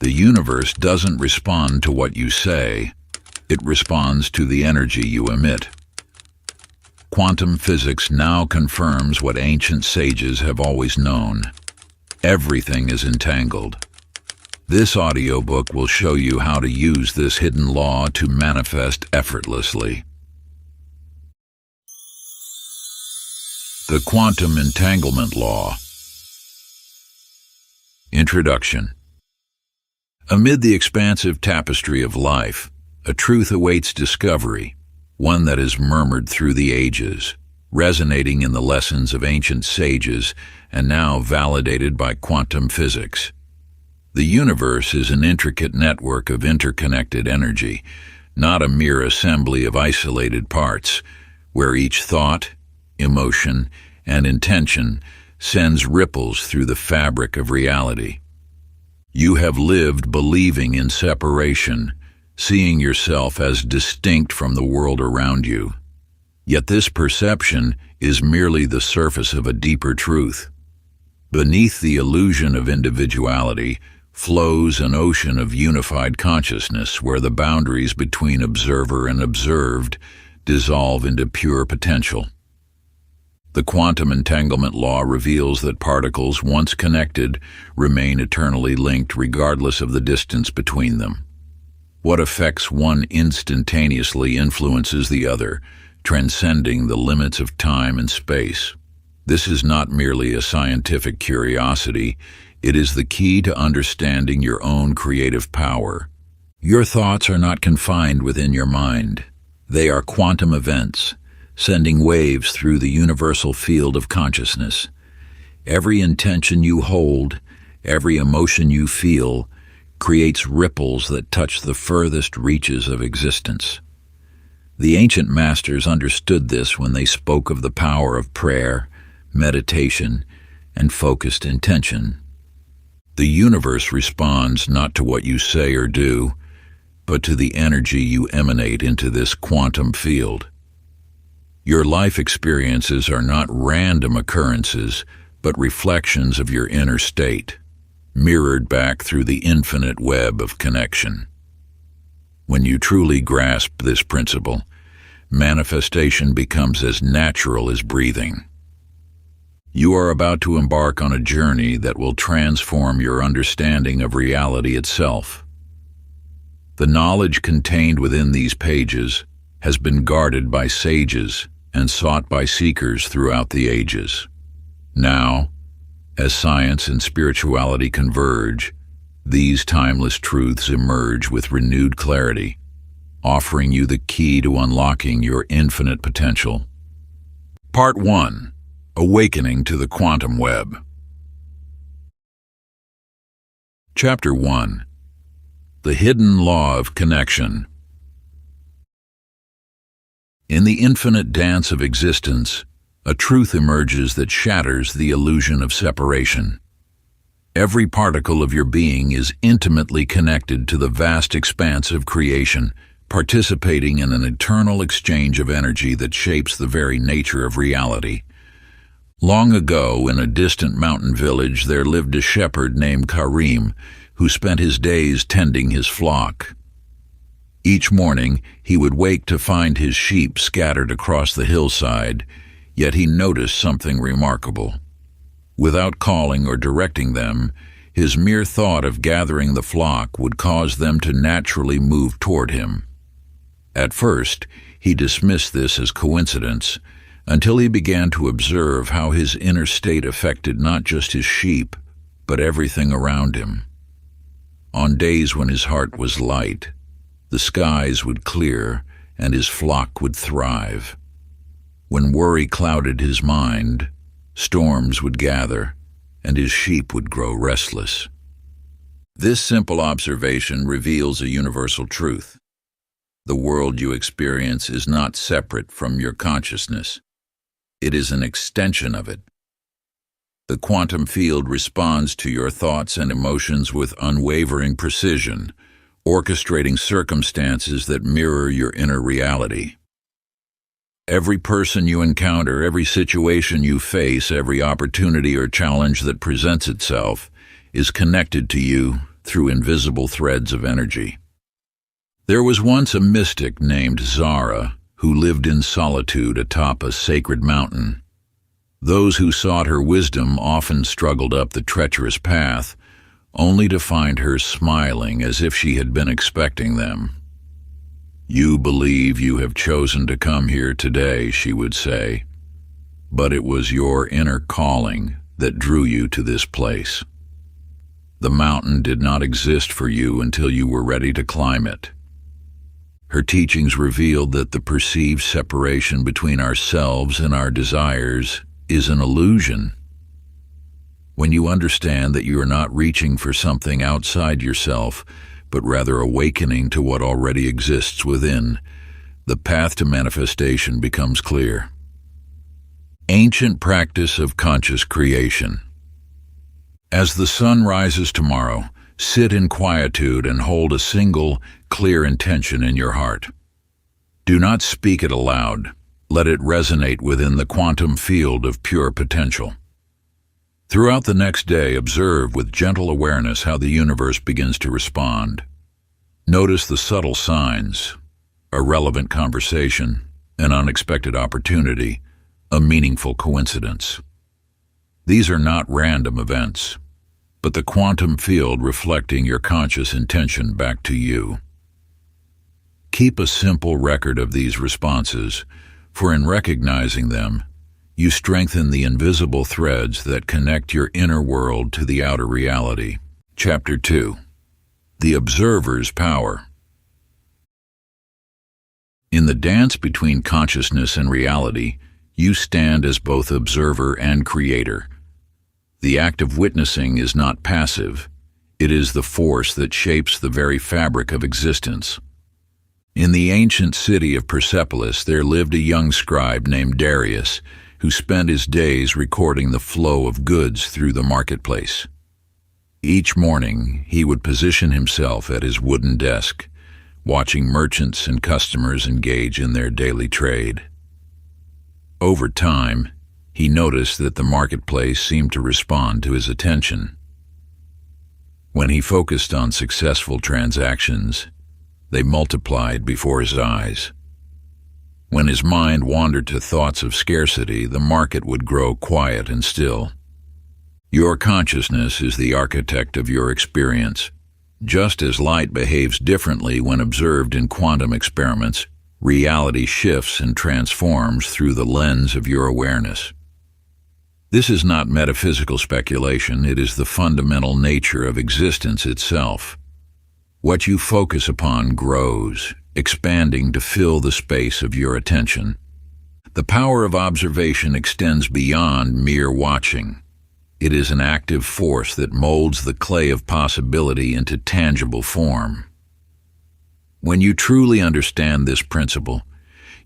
The universe doesn't respond to what you say, it responds to the energy you emit. Quantum physics now confirms what ancient sages have always known. Everything is entangled. This audiobook will show you how to use this hidden law to manifest effortlessly. The Quantum Entanglement Law. Introduction. Amid the expansive tapestry of life, a truth awaits discovery, one that is murmured through the ages, resonating in the lessons of ancient sages and now validated by quantum physics. The universe is an intricate network of interconnected energy, not a mere assembly of isolated parts, where each thought, emotion, and intention sends ripples through the fabric of reality. You have lived believing in separation, seeing yourself as distinct from the world around you. Yet this perception is merely the surface of a deeper truth. Beneath the illusion of individuality flows an ocean of unified consciousness where the boundaries between observer and observed dissolve into pure potential. The quantum entanglement law reveals that particles, once connected, remain eternally linked regardless of the distance between them. What affects one instantaneously influences the other, transcending the limits of time and space. This is not merely a scientific curiosity, it is the key to understanding your own creative power. Your thoughts are not confined within your mind. They are quantum events, sending waves through the universal field of consciousness. Every intention you hold, every emotion you feel, creates ripples that touch the furthest reaches of existence. The ancient masters understood this when they spoke of the power of prayer, meditation, and focused intention. The universe responds not to what you say or do, but to the energy you emanate into this quantum field. Your life experiences are not random occurrences, but reflections of your inner state, mirrored back through the infinite web of connection. When you truly grasp this principle, manifestation becomes as natural as breathing. You are about to embark on a journey that will transform your understanding of reality itself. The knowledge contained within these pages has been guarded by sages and sought by seekers throughout the ages. Now, as science and spirituality converge, these timeless truths emerge with renewed clarity, offering you the key to unlocking your infinite potential. Part 1. Awakening to the Quantum Web. Chapter 1. The Hidden Law of Connection. In the infinite dance of existence, a truth emerges that shatters the illusion of separation. Every particle of your being is intimately connected to the vast expanse of creation, participating in an eternal exchange of energy that shapes the very nature of reality. Long ago, in a distant mountain village, there lived a shepherd named Karim, who spent his days tending his flock. Each morning, he would wake to find his sheep scattered across the hillside, yet he noticed something remarkable. Without calling or directing them, his mere thought of gathering the flock would cause them to naturally move toward him. At first, he dismissed this as coincidence, until he began to observe how his inner state affected not just his sheep, but everything around him. On days when his heart was light, the skies would clear and his flock would thrive. When worry clouded his mind, storms would gather and his sheep would grow restless. This simple observation reveals a universal truth. The world you experience is not separate from your consciousness. It is an extension of it. The quantum field responds to your thoughts and emotions with unwavering precision, orchestrating circumstances that mirror your inner reality. Every person you encounter, every situation you face, every opportunity or challenge that presents itself is connected to you through invisible threads of energy. There was once a mystic named Zara who lived in solitude atop a sacred mountain. Those who sought her wisdom often struggled up the treacherous path, only to find her smiling as if she had been expecting them. "You believe you have chosen to come here today," she would say, "but it was your inner calling that drew you to this place. The mountain did not exist for you until you were ready to climb it." Her teachings revealed that the perceived separation between ourselves and our desires is an illusion. When you understand that you are not reaching for something outside yourself, but rather awakening to what already exists within, the path to manifestation becomes clear. Ancient practice of conscious creation. As the sun rises tomorrow, sit in quietude and hold a single, clear intention in your heart. Do not speak it aloud. Let it resonate within the quantum field of pure potential. Throughout the next day, observe with gentle awareness how the universe begins to respond. Notice the subtle signs: a relevant conversation, an unexpected opportunity, a meaningful coincidence. These are not random events, but the quantum field reflecting your conscious intention back to you. Keep a simple record of these responses, for in recognizing them, you strengthen the invisible threads that connect your inner world to the outer reality. Chapter 2. The Observer's Power. In the dance between consciousness and reality, you stand as both observer and creator. The act of witnessing is not passive. It is the force that shapes the very fabric of existence. In the ancient city of Persepolis, there lived a young scribe named Darius, who spent his days recording the flow of goods through the marketplace. Each morning, he would position himself at his wooden desk, watching merchants and customers engage in their daily trade. Over time, he noticed that the marketplace seemed to respond to his attention. When he focused on successful transactions, they multiplied before his eyes. When his mind wandered to thoughts of scarcity, the market would grow quiet and still. Your consciousness is the architect of your experience. Just as light behaves differently when observed in quantum experiments, reality shifts and transforms through the lens of your awareness. This is not metaphysical speculation, it is the fundamental nature of existence itself. What you focus upon grows, expanding to fill the space of your attention. The power of observation extends beyond mere watching. It is an active force that molds the clay of possibility into tangible form. When you truly understand this principle,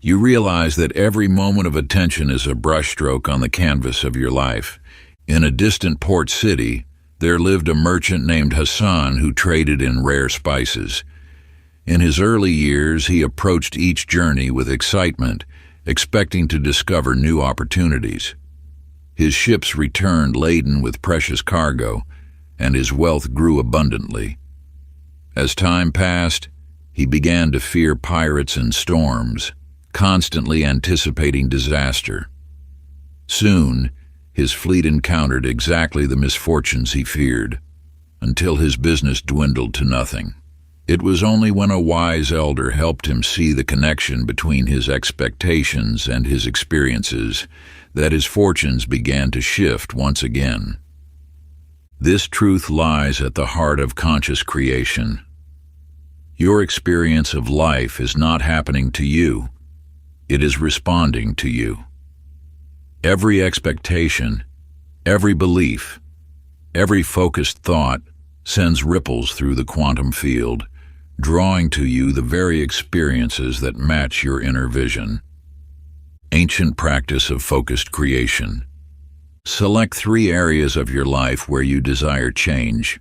you realize that every moment of attention is a brushstroke on the canvas of your life. In a distant port city, there lived a merchant named Hassan who traded in rare spices. In his early years, he approached each journey with excitement, expecting to discover new opportunities. His ships returned laden with precious cargo, and his wealth grew abundantly. As time passed, he began to fear pirates and storms, constantly anticipating disaster. Soon, his fleet encountered exactly the misfortunes he feared, until his business dwindled to nothing. It was only when a wise elder helped him see the connection between his expectations and his experiences that his fortunes began to shift once again. This truth lies at the heart of conscious creation. Your experience of life is not happening to you, it is responding to you. Every expectation, every belief, every focused thought sends ripples through the quantum field, drawing to you the very experiences that match your inner vision. Ancient practice of focused creation. Select 3 areas of your life where you desire change.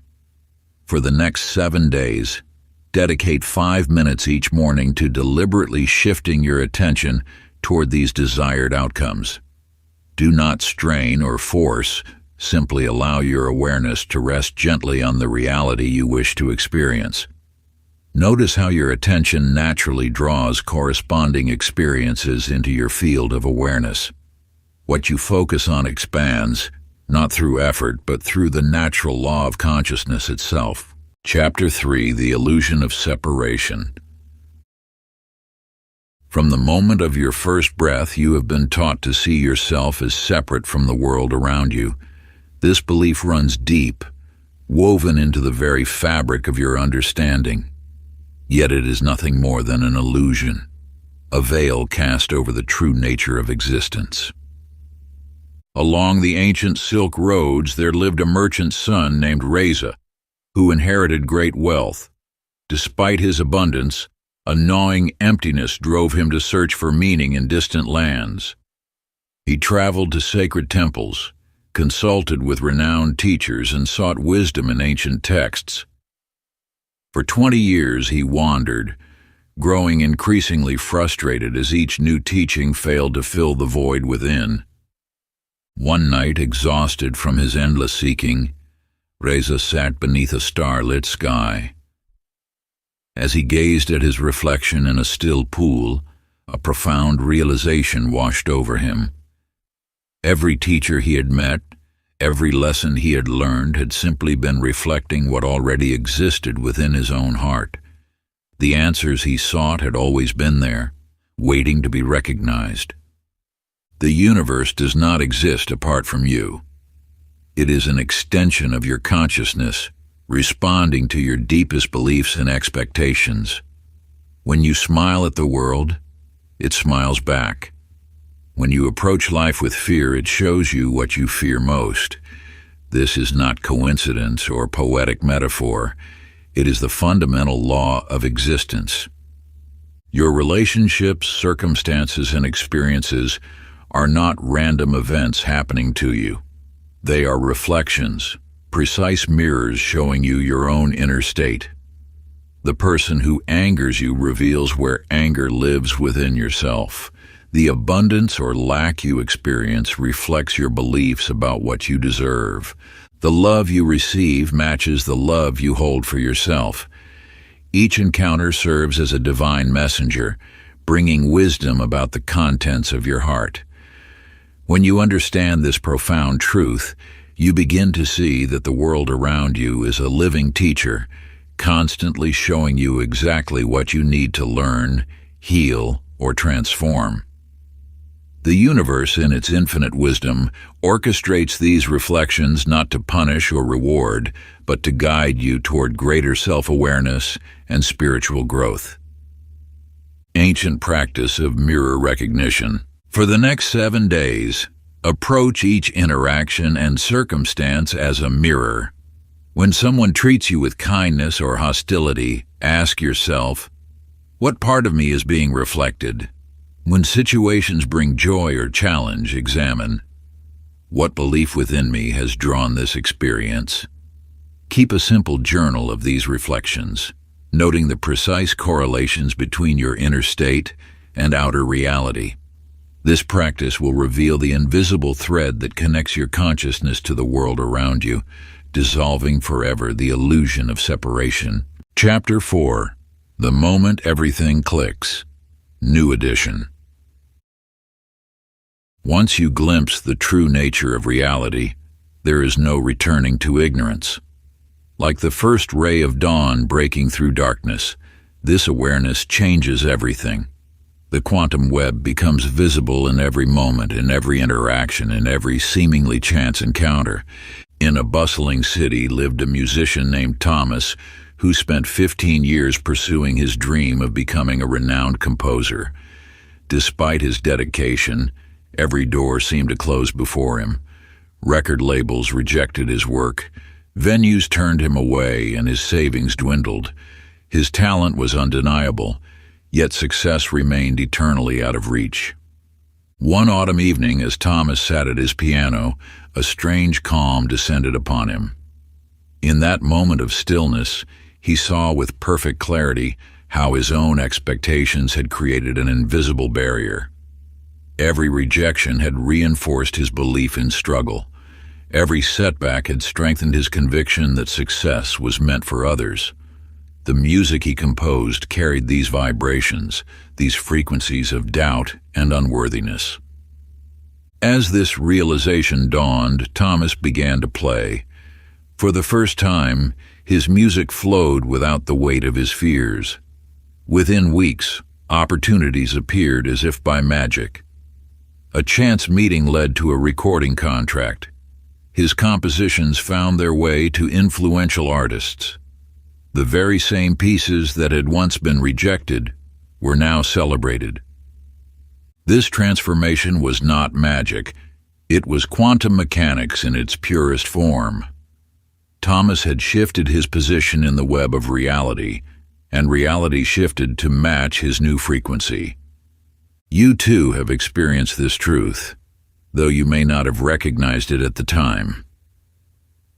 For the next 7 days, dedicate 5 minutes each morning to deliberately shifting your attention toward these desired outcomes. Do not strain or force, Simply allow your awareness to rest gently on the reality you wish to experience. Notice how your attention naturally draws corresponding experiences into your field of awareness. What you focus on expands, not through effort, but through the natural law of consciousness itself. Chapter 3: The Illusion of Separation. From the moment of your first breath, you have been taught to see yourself as separate from the world around you. This belief runs deep, woven into the very fabric of your understanding. Yet it is nothing more than an illusion, a veil cast over the true nature of existence. Along the ancient Silk Roads there lived a merchant's son named Reza, who inherited great wealth. Despite his abundance, a gnawing emptiness drove him to search for meaning in distant lands. He traveled to sacred temples, consulted with renowned teachers, and sought wisdom in ancient texts. For 20 years he wandered, growing increasingly frustrated as each new teaching failed to fill the void within. One night, exhausted from his endless seeking, Reza sat beneath a starlit sky. As he gazed at his reflection in a still pool, a profound realization washed over him. Every teacher he had met, every lesson he had learned had simply been reflecting what already existed within his own heart. The answers he sought had always been there, waiting to be recognized. The universe does not exist apart from you. It is an extension of your consciousness, responding to your deepest beliefs and expectations. When you smile at the world, it smiles back. When you approach life with fear, it shows you what you fear most. This is not coincidence or poetic metaphor. It is the fundamental law of existence. Your relationships, circumstances, and experiences are not random events happening to you. They are reflections, precise mirrors showing you your own inner state. The person who angers you reveals where anger lives within yourself. The abundance or lack you experience reflects your beliefs about what you deserve. The love you receive matches the love you hold for yourself. Each encounter serves as a divine messenger, bringing wisdom about the contents of your heart. When you understand this profound truth, you begin to see that the world around you is a living teacher, constantly showing you exactly what you need to learn, heal, or transform. The universe, in its infinite wisdom, orchestrates these reflections not to punish or reward, but to guide you toward greater self-awareness and spiritual growth. Ancient practice of mirror recognition. For the next 7 days, approach each interaction and circumstance as a mirror. When someone treats you with kindness or hostility, ask yourself, what part of me is being reflected? When situations bring joy or challenge, examine, what belief within me has drawn this experience? Keep a simple journal of these reflections, noting the precise correlations between your inner state and outer reality. This practice will reveal the invisible thread that connects your consciousness to the world around you, dissolving forever the illusion of separation. Chapter 4: The Moment Everything Clicks. New edition. Once you glimpse the true nature of reality, there is no returning to ignorance. Like the first ray of dawn breaking through darkness, this awareness changes everything. The quantum web becomes visible in every moment, in every interaction, in every seemingly chance encounter. In a bustling city lived a musician named Thomas, who spent 15 years pursuing his dream of becoming a renowned composer. Despite his dedication, every door seemed to close before him. Record labels rejected his work. Venues turned him away, and his savings dwindled. His talent was undeniable, yet success remained eternally out of reach. One autumn evening, as Thomas sat at his piano, a strange calm descended upon him. In that moment of stillness, he saw with perfect clarity how his own expectations had created an invisible barrier. Every rejection had reinforced his belief in struggle. Every setback had strengthened his conviction that success was meant for others. The music he composed carried these vibrations, these frequencies of doubt and unworthiness. As this realization dawned, Thomas began to play. For the first time, his music flowed without the weight of his fears. Within weeks, opportunities appeared as if by magic. A chance meeting led to a recording contract. His compositions found their way to influential artists. The very same pieces that had once been rejected were now celebrated. This transformation was not magic. It was quantum mechanics in its purest form. Thomas had shifted his position in the web of reality, and reality shifted to match his new frequency. You too have experienced this truth, though you may not have recognized it at the time.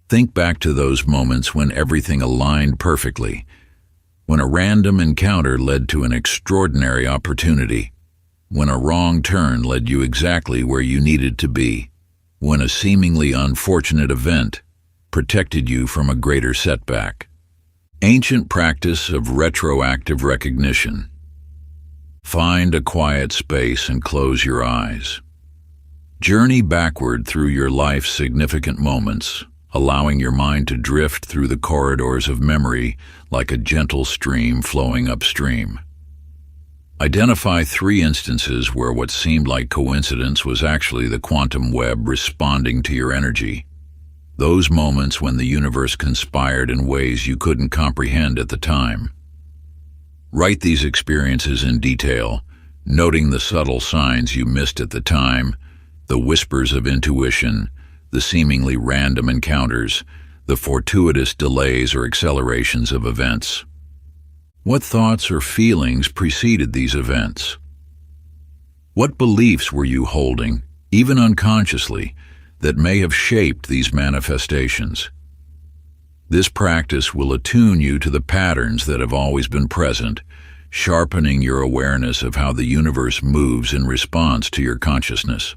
Think back to those moments when everything aligned perfectly, when a random encounter led to an extraordinary opportunity, when a wrong turn led you exactly where you needed to be, when a seemingly unfortunate event protected you from a greater setback. Ancient practice of retroactive recognition. Find a quiet space and close your eyes. Journey backward through your life's significant moments, allowing your mind to drift through the corridors of memory like a gentle stream flowing upstream. Identify 3 instances where what seemed like coincidence was actually the quantum web responding to your energy. Those moments when the universe conspired in ways you couldn't comprehend at the time. Write these experiences in detail, noting the subtle signs you missed at the time, the whispers of intuition, the seemingly random encounters, the fortuitous delays or accelerations of events. What thoughts or feelings preceded these events? What beliefs were you holding, even unconsciously, that may have shaped these manifestations? This practice will attune you to the patterns that have always been present, sharpening your awareness of how the universe moves in response to your consciousness.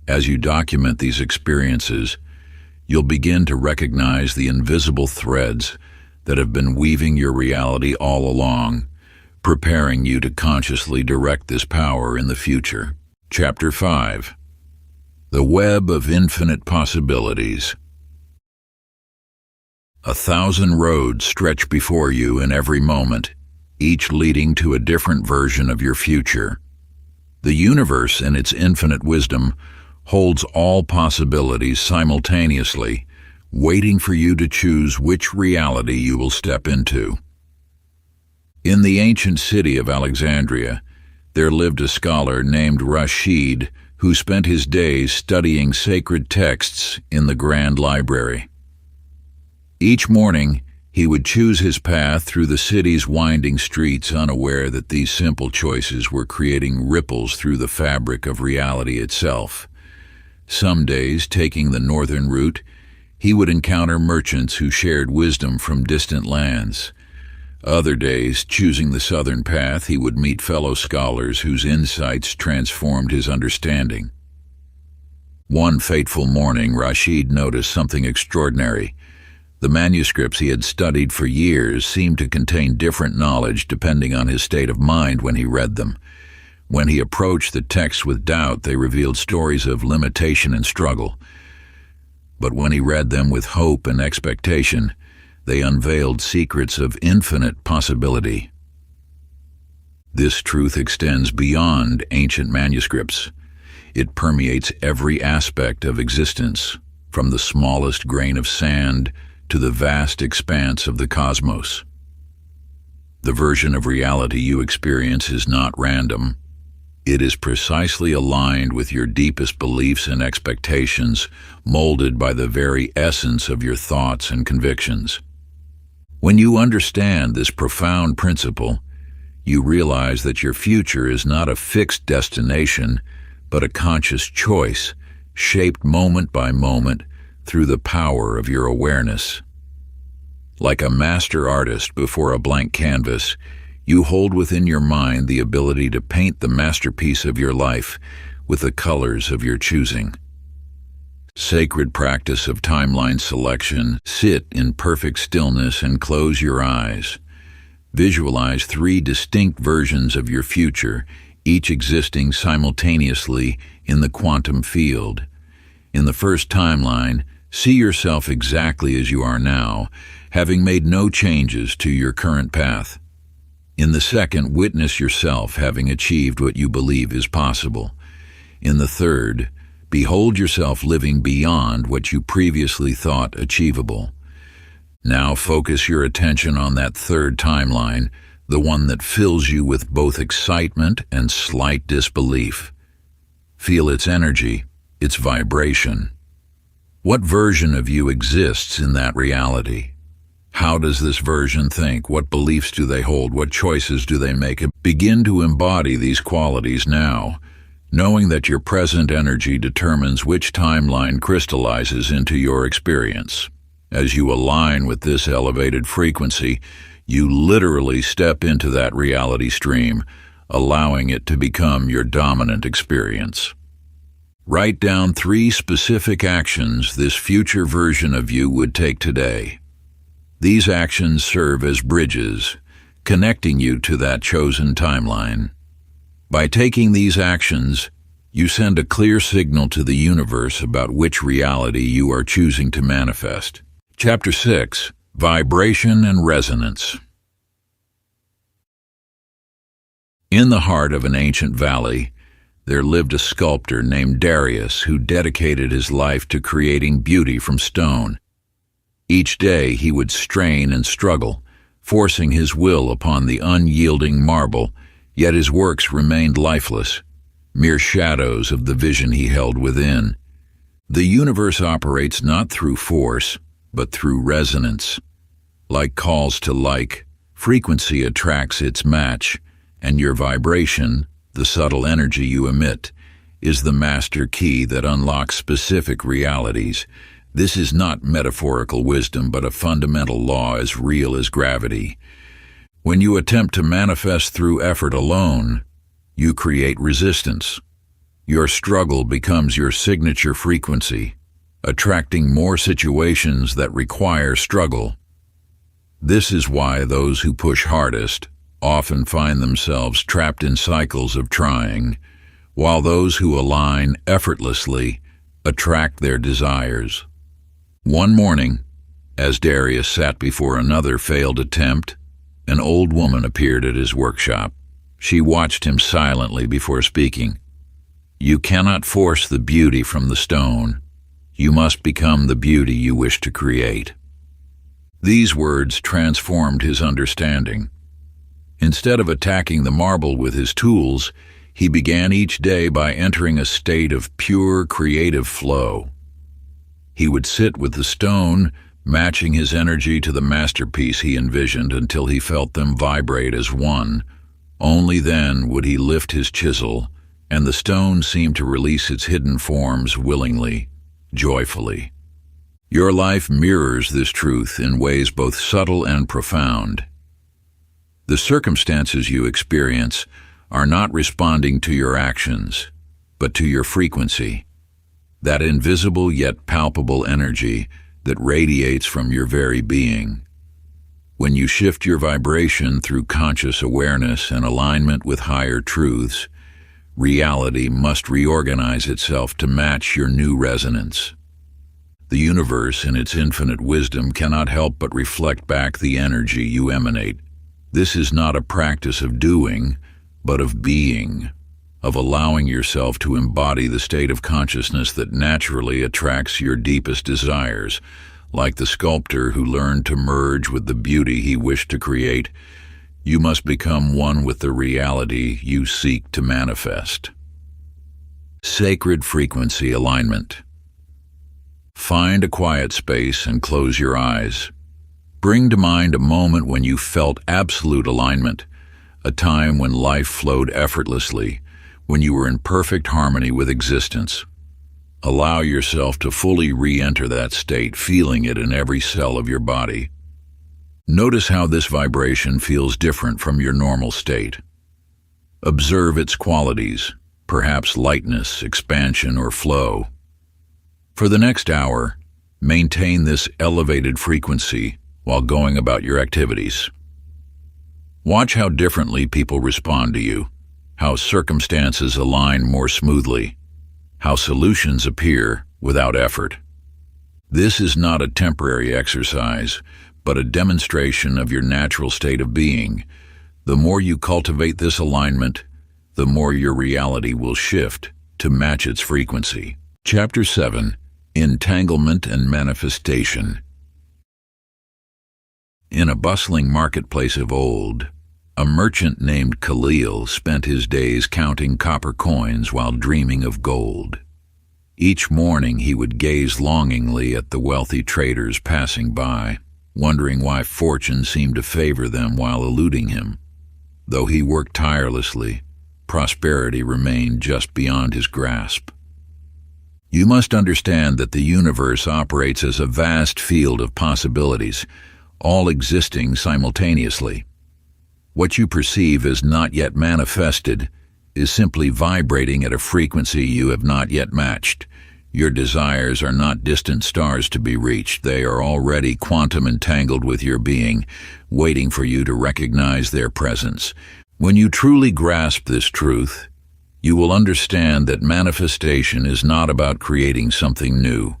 As you document these experiences, you'll begin to recognize the invisible threads that have been weaving your reality all along, preparing you to consciously direct this power in the future. Chapter 5. The Web of Infinite Possibilities. 1,000 roads stretch before you in every moment, each leading to a different version of your future. The universe, in its infinite wisdom, holds all possibilities simultaneously, waiting for you to choose which reality you will step into. In the ancient city of Alexandria, there lived a scholar named Rashid who spent his days studying sacred texts in the Grand Library. Each morning, he would choose his path through the city's winding streets, unaware that these simple choices were creating ripples through the fabric of reality itself. Some days, taking the northern route, he would encounter merchants who shared wisdom from distant lands. Other days, choosing the southern path, he would meet fellow scholars whose insights transformed his understanding. One fateful morning, Rashid noticed something extraordinary. The manuscripts he had studied for years seemed to contain different knowledge depending on his state of mind when he read them. When he approached the texts with doubt, they revealed stories of limitation and struggle. But when he read them with hope and expectation, they unveiled secrets of infinite possibility. This truth extends beyond ancient manuscripts. It permeates every aspect of existence, from the smallest grain of sand to the vast expanse of the cosmos. The version of reality you experience is not random. It is precisely aligned with your deepest beliefs and expectations, molded by the very essence of your thoughts and convictions. When you understand this profound principle, you realize that your future is not a fixed destination, but a conscious choice, shaped moment by moment through the power of your awareness. Like a master artist before a blank canvas, you hold within your mind the ability to paint the masterpiece of your life with the colors of your choosing. Sacred practice of timeline selection. Sit in perfect stillness and close your eyes. Visualize 3 distinct versions of your future, each existing simultaneously in the quantum field. In the first timeline, see yourself exactly as you are now, having made no changes to your current path. In the second, witness yourself having achieved what you believe is possible. In the third, behold yourself living beyond what you previously thought achievable. Now focus your attention on that third timeline, the one that fills you with both excitement and slight disbelief. Feel its energy, its vibration. What version of you exists in that reality? How does this version think? What beliefs do they hold? What choices do they make? Begin to embody these qualities now, knowing that your present energy determines which timeline crystallizes into your experience. As you align with this elevated frequency, you literally step into that reality stream, allowing it to become your dominant experience. Write down 3 specific actions this future version of you would take today. These actions serve as bridges, connecting you to that chosen timeline. By taking these actions, you send a clear signal to the universe about which reality you are choosing to manifest. Chapter 6: Vibration and Resonance. In the heart of an ancient valley, there lived a sculptor named Darius who dedicated his life to creating beauty from stone. Each day he would strain and struggle, forcing his will upon the unyielding marble, yet his works remained lifeless, mere shadows of the vision he held within. The universe operates not through force, but through resonance. Like calls to like, frequency attracts its match, and your vibration, the subtle energy you emit, is the master key that unlocks specific realities. This is not metaphorical wisdom, but a fundamental law as real as gravity. When you attempt to manifest through effort alone, you create resistance. Your struggle becomes your signature frequency, attracting more situations that require struggle. This is why those who push hardest often find themselves trapped in cycles of trying, while those who align effortlessly attract their desires. One morning, as Darius sat before another failed attempt, an old woman appeared at his workshop. She watched him silently before speaking. "You cannot force the beauty from the stone. You must become the beauty you wish to create." These words transformed his understanding. Instead of attacking the marble with his tools, he began each day by entering a state of pure creative flow. He would sit with the stone, matching his energy to the masterpiece he envisioned until he felt them vibrate as one. Only then would he lift his chisel, and the stone seemed to release its hidden forms willingly, joyfully. Your life mirrors this truth in ways both subtle and profound. The circumstances you experience are not responding to your actions, but to your frequency, that invisible yet palpable energy that radiates from your very being. When you shift your vibration through conscious awareness and alignment with higher truths, reality must reorganize itself to match your new resonance. The universe, in its infinite wisdom, cannot help but reflect back the energy you emanate. This is not a practice of doing, but of being, of allowing yourself to embody the state of consciousness that naturally attracts your deepest desires. Like the sculptor who learned to merge with the beauty he wished to create, you must become one with the reality you seek to manifest. Sacred frequency alignment. Find a quiet space and close your eyes. Bring to mind a moment when you felt absolute alignment, a time when life flowed effortlessly, when you were in perfect harmony with existence. Allow yourself to fully re-enter that state, feeling it in every cell of your body. Notice how this vibration feels different from your normal state. Observe its qualities, perhaps lightness, expansion, or flow. For the next hour, maintain this elevated frequency while going about your activities. Watch how differently people respond to you, how circumstances align more smoothly, how solutions appear without effort. This is not a temporary exercise, but a demonstration of your natural state of being. The more you cultivate this alignment, the more your reality will shift to match its frequency. Chapter 7: Entanglement and Manifestation. In a bustling marketplace of old, a merchant named Khalil spent his days counting copper coins while dreaming of gold. Each morning he would gaze longingly at the wealthy traders passing by, wondering why fortune seemed to favor them while eluding him. Though he worked tirelessly, prosperity remained just beyond his grasp. You must understand that the universe operates as a vast field of possibilities, all existing simultaneously. What you perceive as not yet manifested is simply vibrating at a frequency you have not yet matched. Your desires are not distant stars to be reached. They are already quantum entangled with your being, waiting for you to recognize their presence. When you truly grasp this truth, you will understand that manifestation is not about creating something new.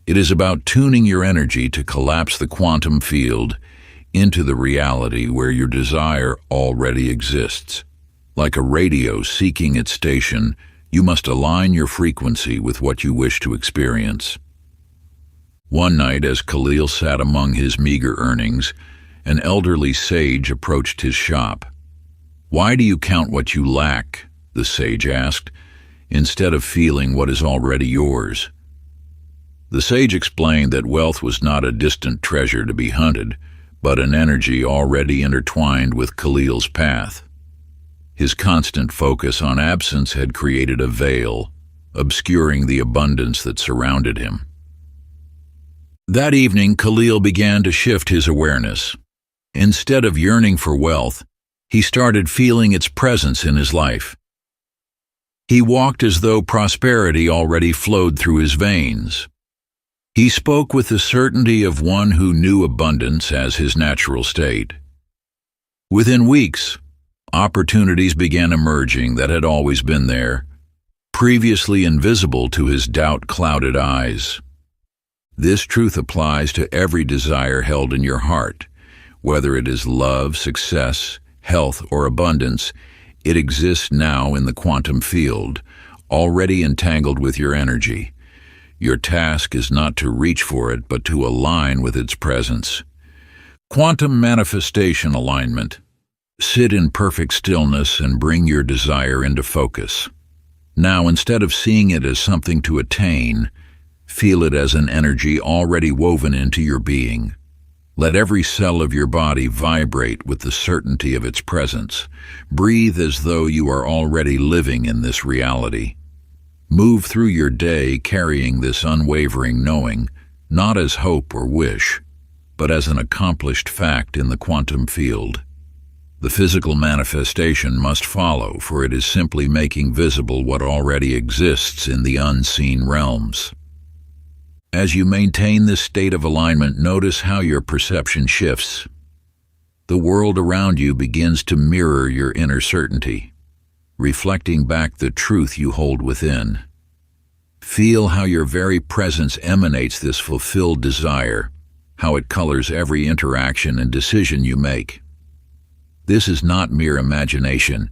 It is about tuning your energy to collapse the quantum field into the reality where your desire already exists. Like a radio seeking its station, you must align your frequency with what you wish to experience. One night, as Khalil sat among his meager earnings, an elderly sage approached his shop. "Why do you count what you lack?" the sage asked, "instead of feeling what is already yours?" The sage explained that wealth was not a distant treasure to be hunted, but an energy already intertwined with Khalil's path. His constant focus on absence had created a veil, obscuring the abundance that surrounded him. That evening, Khalil began to shift his awareness. Instead of yearning for wealth, he started feeling its presence in his life. He walked as though prosperity already flowed through his veins. He spoke with the certainty of one who knew abundance as his natural state. Within weeks, opportunities began emerging that had always been there, previously invisible to his doubt-clouded eyes. This truth applies to every desire held in your heart. Whether it is love, success, health, or abundance, it exists now in the quantum field, already entangled with your energy. Your task is not to reach for it, but to align with its presence. Quantum manifestation alignment. Sit in perfect stillness and bring your desire into focus. Now, instead of seeing it as something to attain, feel it as an energy already woven into your being. Let every cell of your body vibrate with the certainty of its presence. Breathe as though you are already living in this reality. Move through your day carrying this unwavering knowing, not as hope or wish, but as an accomplished fact in the quantum field. The physical manifestation must follow, for it is simply making visible what already exists in the unseen realms. As you maintain this state of alignment, notice how your perception shifts. The world around you begins to mirror your inner certainty, reflecting back the truth you hold within. Feel how your very presence emanates this fulfilled desire, how it colors every interaction and decision you make. This is not mere imagination.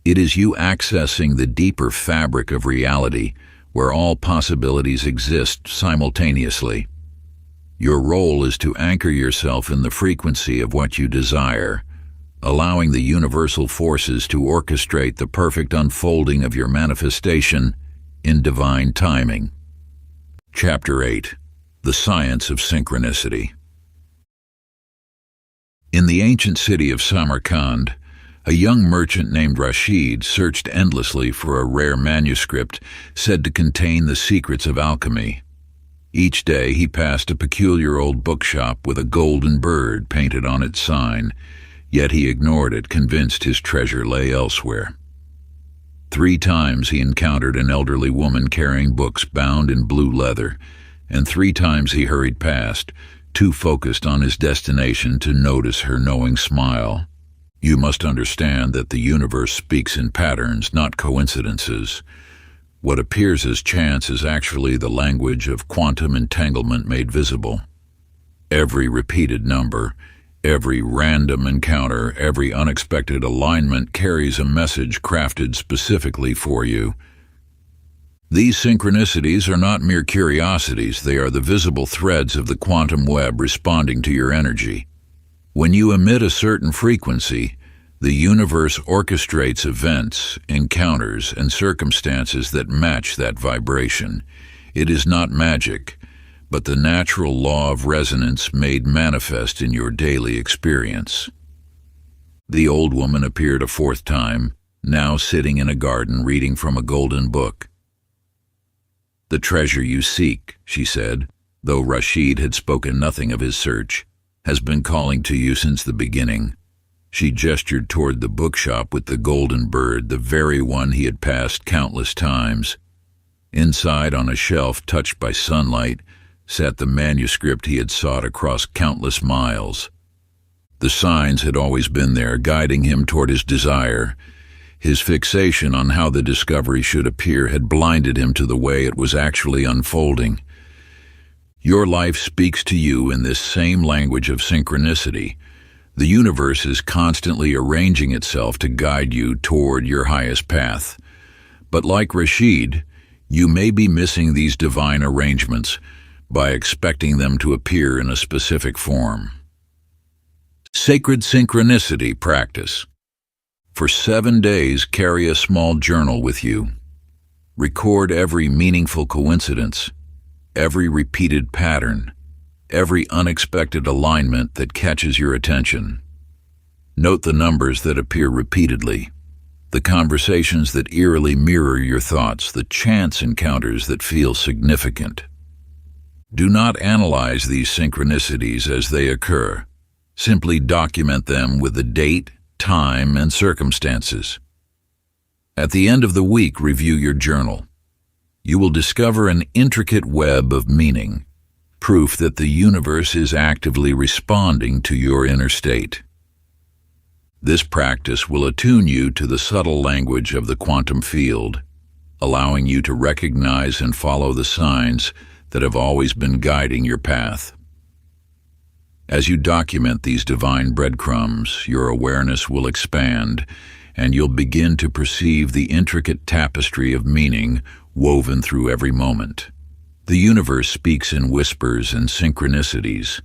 It is you accessing the deeper fabric of reality, where all possibilities exist simultaneously. Your role is to anchor yourself in the frequency of what you desire, allowing the universal forces to orchestrate the perfect unfolding of your manifestation in divine timing. Chapter 8: The Science of Synchronicity. In the ancient city of Samarkand, a young merchant named Rashid searched endlessly for a rare manuscript said to contain the secrets of alchemy. Each day he passed a peculiar old bookshop with a golden bird painted on its sign, yet he ignored it, convinced his treasure lay elsewhere. 3 times he encountered an elderly woman carrying books bound in blue leather, and 3 times he hurried past, too focused on his destination to notice her knowing smile. You must understand that the universe speaks in patterns, not coincidences. What appears as chance is actually the language of quantum entanglement made visible. Every repeated number, every random encounter, every unexpected alignment carries a message crafted specifically for you. These synchronicities are not mere curiosities, they are the visible threads of the quantum web responding to your energy. When you emit a certain frequency, the universe orchestrates events, encounters, and circumstances that match that vibration. It is not magic, but the natural law of resonance made manifest in your daily experience. The old woman appeared a 4th time, now sitting in a garden reading from a golden book. "The treasure you seek," she said, though Rashid had spoken nothing of his search, "has been calling to you since the beginning." She gestured toward the bookshop with the golden bird, the very one he had passed countless times. Inside, on a shelf touched by sunlight, sat the manuscript he had sought across countless miles. The signs had always been there, guiding him toward his desire. His fixation on how the discovery should appear had blinded him to the way it was actually unfolding. Your life speaks to you in this same language of synchronicity. The universe is constantly arranging itself to guide you toward your highest path. But like Rashid, you may be missing these divine arrangements by expecting them to appear in a specific form. Sacred Synchronicity Practice. For 7 days, carry a small journal with you. Record every meaningful coincidence, every repeated pattern, every unexpected alignment that catches your attention. Note the numbers that appear repeatedly, the conversations that eerily mirror your thoughts, the chance encounters that feel significant. Do not analyze these synchronicities as they occur. Simply document them with the date, time, and circumstances. At the end of the week, review your journal. You will discover an intricate web of meaning, proof that the universe is actively responding to your inner state. This practice will attune you to the subtle language of the quantum field, allowing you to recognize and follow the signs that have always been guiding your path. As you document these divine breadcrumbs, your awareness will expand, and you'll begin to perceive the intricate tapestry of meaning woven through every moment. The universe speaks in whispers and synchronicities.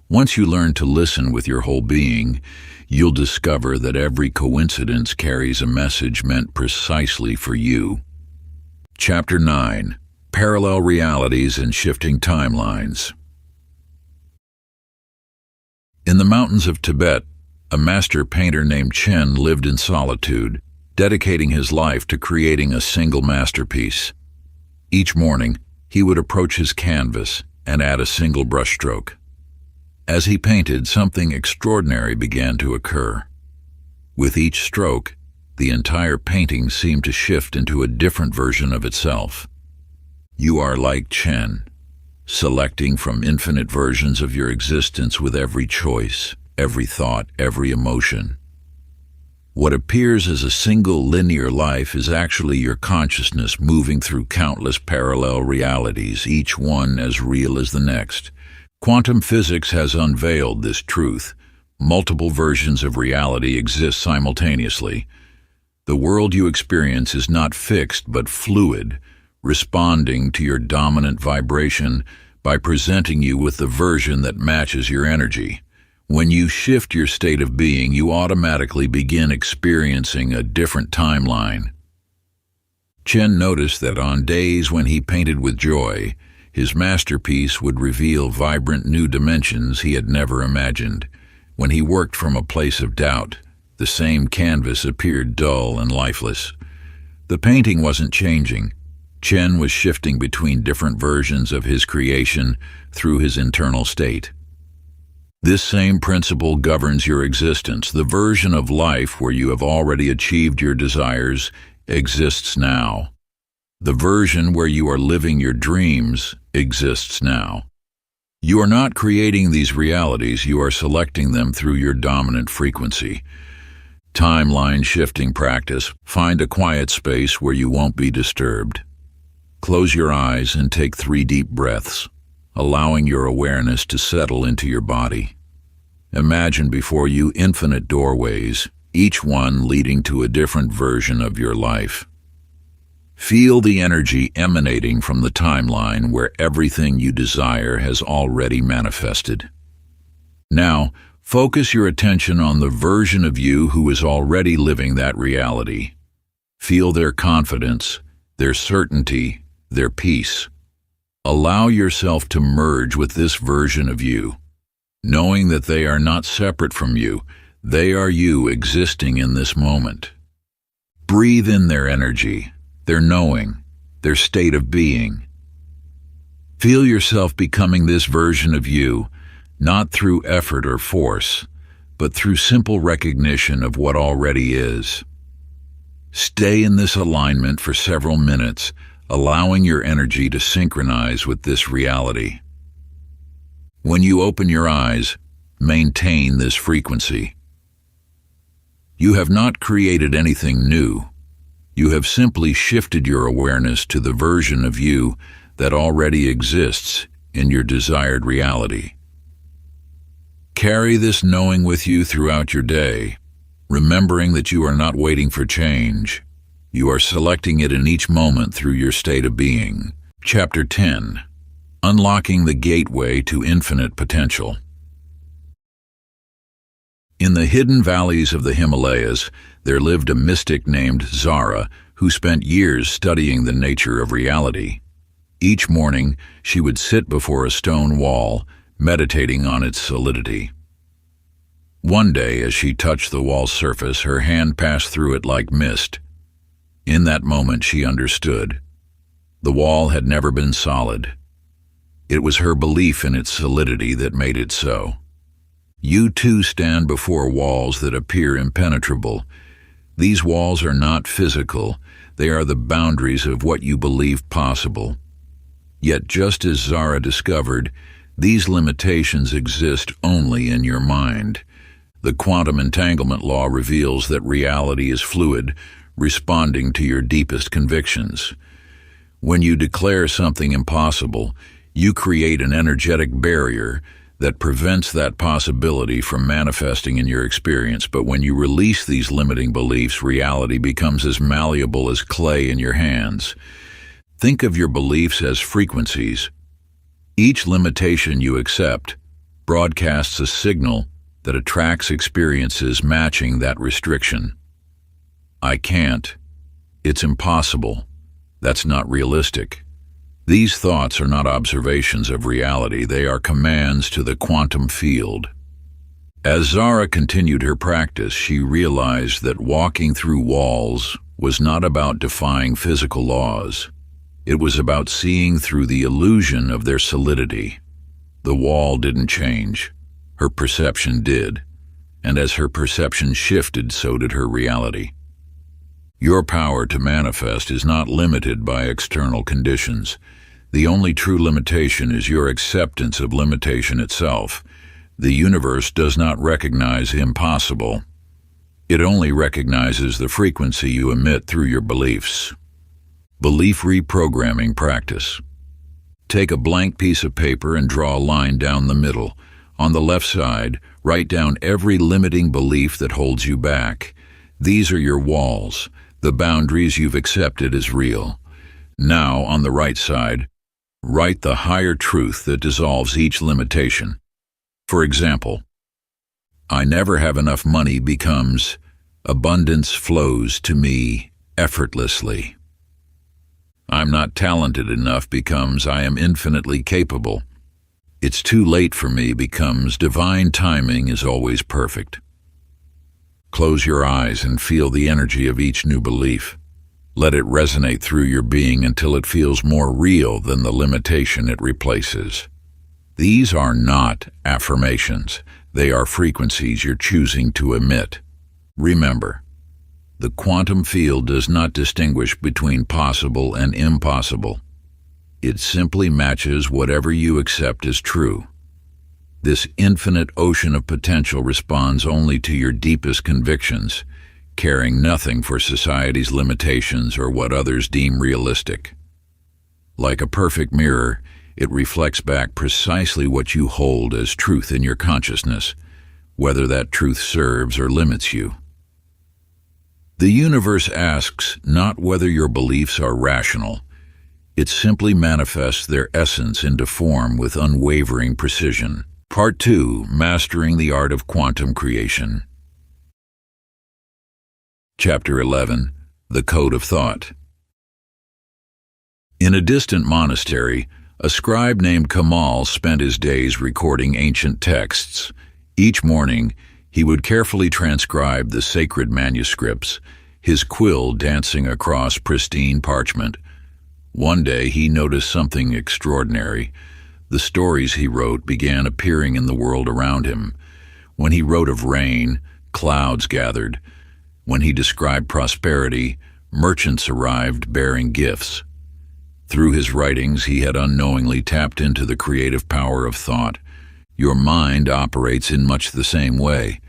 Once you learn to listen with your whole being, you'll discover that every coincidence carries a message meant precisely for you. Chapter 9. Parallel Realities and Shifting Timelines. In the mountains of Tibet, a master painter named Chen lived in solitude, dedicating his life to creating a single masterpiece. Each morning, he would approach his canvas and add a single brushstroke. As he painted, something extraordinary began to occur. With each stroke, the entire painting seemed to shift into a different version of itself. You are like Chen, selecting from infinite versions of your existence with every choice, every thought, every emotion. What appears as a single linear life is actually your consciousness moving through countless parallel realities, each one as real as the next. Quantum physics has unveiled this truth. Multiple versions of reality exist simultaneously. The world you experience is not fixed but fluid, responding to your dominant vibration by presenting you with the version that matches your energy. When you shift your state of being, you automatically begin experiencing a different timeline. Chen noticed that on days when he painted with joy, his masterpiece would reveal vibrant new dimensions he had never imagined. When he worked from a place of doubt, the same canvas appeared dull and lifeless. The painting wasn't changing. Chen was shifting between different versions of his creation through his internal state. This same principle governs your existence. The version of life where you have already achieved your desires exists now. The version where you are living your dreams exists now. You are not creating these realities, you are selecting them through your dominant frequency. Timeline shifting practice. Find a quiet space where you won't be disturbed. Close your eyes and take 3 deep breaths, allowing your awareness to settle into your body. Imagine before you infinite doorways, each one leading to a different version of your life. Feel the energy emanating from the timeline where everything you desire has already manifested. Now, focus your attention on the version of you who is already living that reality. Feel their confidence, their certainty, their peace. Allow yourself to merge with this version of you, knowing that they are not separate from you. They are you existing in this moment. Breathe in their energy, their knowing, their state of being. Feel yourself becoming this version of you, not through effort or force, but through simple recognition of what already is. Stay in this alignment for several minutes, allowing your energy to synchronize with this reality. When you open your eyes, maintain this frequency. You have not created anything new. You have simply shifted your awareness to the version of you that already exists in your desired reality. Carry this knowing with you throughout your day, remembering that you are not waiting for change. You are selecting it in each moment through your state of being. Chapter 10. Unlocking the Gateway to Infinite Potential. In the hidden valleys of the Himalayas, there lived a mystic named Zara who spent years studying the nature of reality. Each morning, she would sit before a stone wall, meditating on its solidity. One day, as she touched the wall's surface, her hand passed through it like mist. In that moment, she understood. The wall had never been solid. It was her belief in its solidity that made it so. You too stand before walls that appear impenetrable. These walls are not physical. They are the boundaries of what you believe possible. Yet, just as Zara discovered, these limitations exist only in your mind. The quantum entanglement law reveals that reality is fluid, responding to your deepest convictions. When you declare something impossible, you create an energetic barrier that prevents that possibility from manifesting in your experience. But when you release these limiting beliefs, reality becomes as malleable as clay in your hands. Think of your beliefs as frequencies. Each limitation you accept broadcasts a signal that attracts experiences matching that restriction. I can't. It's impossible. That's not realistic. These thoughts are not observations of reality, they are commands to the quantum field. As Zara continued her practice, she realized that walking through walls was not about defying physical laws. It was about seeing through the illusion of their solidity. The wall didn't change. Her perception did. And as her perception shifted, so did her reality. Your power to manifest is not limited by external conditions. The only true limitation is your acceptance of limitation itself. The universe does not recognize the impossible. It only recognizes the frequency you emit through your beliefs. Belief reprogramming practice. Take a blank piece of paper and draw a line down the middle. On the left side, write down every limiting belief that holds you back. These are your walls, the boundaries you've accepted as real. Now, on the right side, write the higher truth that dissolves each limitation. For example, I never have enough money becomes abundance flows to me effortlessly. I'm not talented enough becomes I am infinitely capable. It's too late for me becomes divine timing is always perfect. Close your eyes and feel the energy of each new belief. Let it resonate through your being until it feels more real than the limitation it replaces. These are not affirmations. They are frequencies you're choosing to emit. Remember, The quantum field does not distinguish between possible and impossible. It simply matches whatever you accept as true. This infinite ocean of potential responds only to your deepest convictions, caring nothing for society's limitations or what others deem realistic. Like a perfect mirror, it reflects back precisely what you hold as truth in your consciousness, whether that truth serves or limits you. The universe asks not whether your beliefs are rational. It simply manifests their essence into form with unwavering precision. Part 2. Mastering the Art of Quantum Creation. Chapter 11. The Code of Thought. In a distant monastery, a scribe named Kamal spent his days recording ancient texts. Each morning, he would carefully transcribe the sacred manuscripts, his quill dancing across pristine parchment. One day, he noticed something extraordinary. The stories he wrote began appearing in the world around him. When he wrote of rain, clouds gathered. When he described prosperity, merchants arrived bearing gifts. Through his writings, he had unknowingly tapped into the creative power of thought. Your mind operates in much the same way.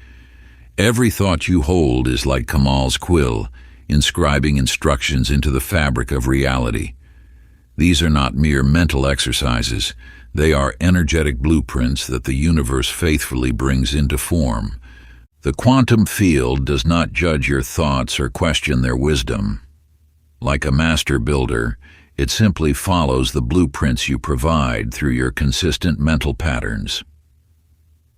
Every thought you hold is like Kamal's quill, inscribing instructions into the fabric of reality. These are not mere mental exercises. They are energetic blueprints that the universe faithfully brings into form. The quantum field does not judge your thoughts or question their wisdom. Like a master builder, it simply follows the blueprints you provide through your consistent mental patterns.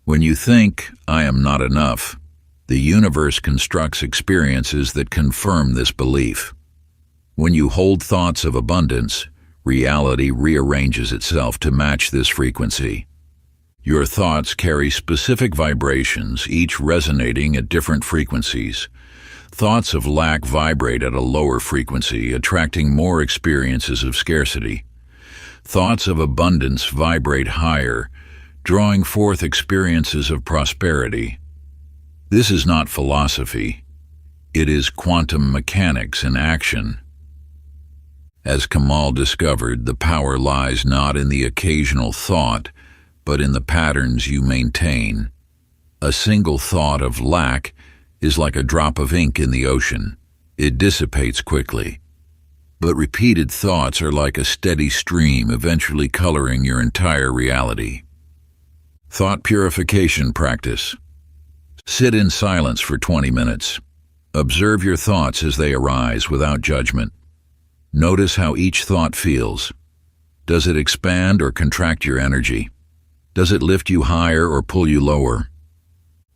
When you think, "I am not enough," the universe constructs experiences that confirm this belief. When you hold thoughts of abundance, reality rearranges itself to match this frequency. Your thoughts carry specific vibrations, each resonating at different frequencies. Thoughts of lack vibrate at a lower frequency, attracting more experiences of scarcity. Thoughts of abundance vibrate higher, drawing forth experiences of prosperity. This is not philosophy. It is quantum mechanics in action. As Kamal discovered, the power lies not in the occasional thought, but in the patterns you maintain. A single thought of lack is like a drop of ink in the ocean. It dissipates quickly. But repeated thoughts are like a steady stream, eventually coloring your entire reality. Thought purification practice. Sit in silence for 20 minutes. Observe your thoughts as they arise without judgment. Notice how each thought feels. Does it expand or contract your energy? Does it lift you higher or pull you lower?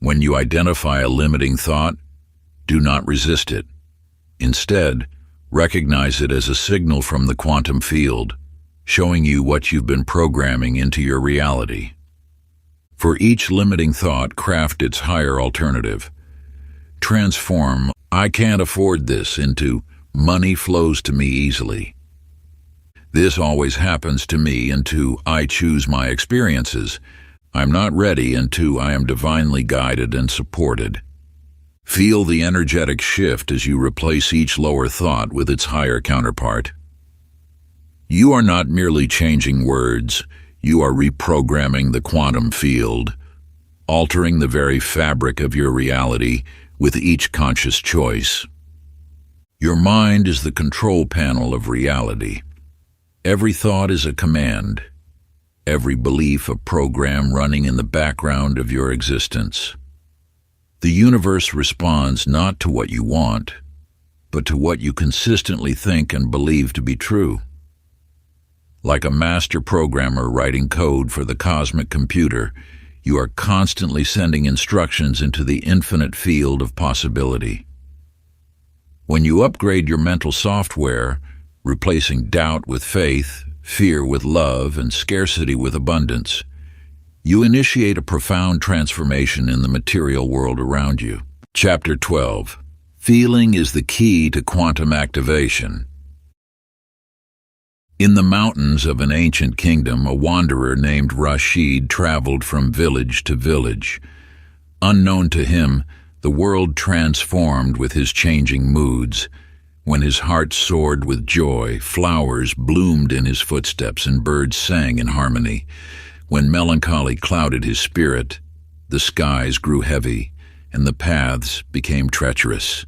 When you identify a limiting thought, do not resist it. Instead, recognize it as a signal from the quantum field, showing you what you've been programming into your reality. For each limiting thought, craft its higher alternative. Transform "I can't afford this" into "money flows to me easily." This always happens to me into "I choose my experiences." I'm not ready into "I am divinely guided and supported." Feel the energetic shift as you replace each lower thought with its higher counterpart. You are not merely changing words, you are reprogramming the quantum field, altering the very fabric of your reality with each conscious choice. Your mind is the control panel of reality. Every thought is a command, every belief a program running in the background of your existence. The universe responds not to what you want, but to what you consistently think and believe to be true. Like a master programmer writing code for the cosmic computer, you are constantly sending instructions into the infinite field of possibility. When you upgrade your mental software, replacing doubt with faith, fear with love, and scarcity with abundance, you initiate a profound transformation in the material world around you. Chapter 12. Feeling is the key to quantum activation. In the mountains of an ancient kingdom, a wanderer named Rashid traveled from village to village. Unknown to him, The world transformed with his changing moods. When his heart soared with joy, flowers bloomed in his footsteps and birds sang in harmony. When melancholy clouded his spirit, the skies grew heavy and the paths became treacherous.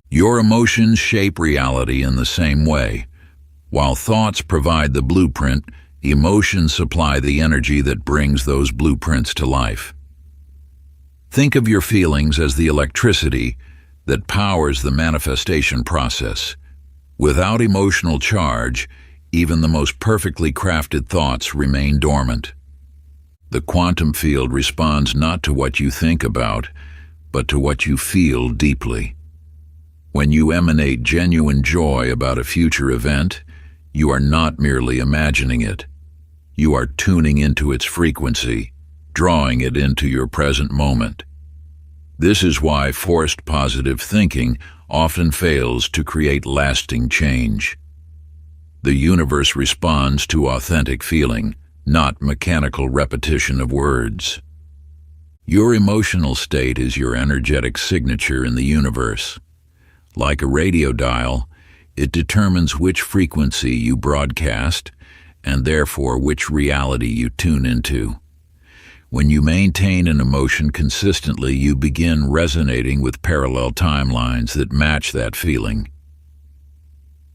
Your emotions shape reality in the same way. While thoughts provide the blueprint, emotions supply the energy that brings those blueprints to life. Think of your feelings as the electricity that powers the manifestation process. Without emotional charge, even the most perfectly crafted thoughts remain dormant. The quantum field responds not to what you think about, but to what you feel deeply. When you emanate genuine joy about a future event, you are not merely imagining it. You are tuning into its frequency, drawing it into your present moment. This is why forced positive thinking often fails to create lasting change. The universe responds to authentic feeling, not mechanical repetition of words. Your emotional state is your energetic signature in the universe. Like a radio dial, it determines which frequency you broadcast and therefore which reality you tune into. When you maintain an emotion consistently, you begin resonating with parallel timelines that match that feeling.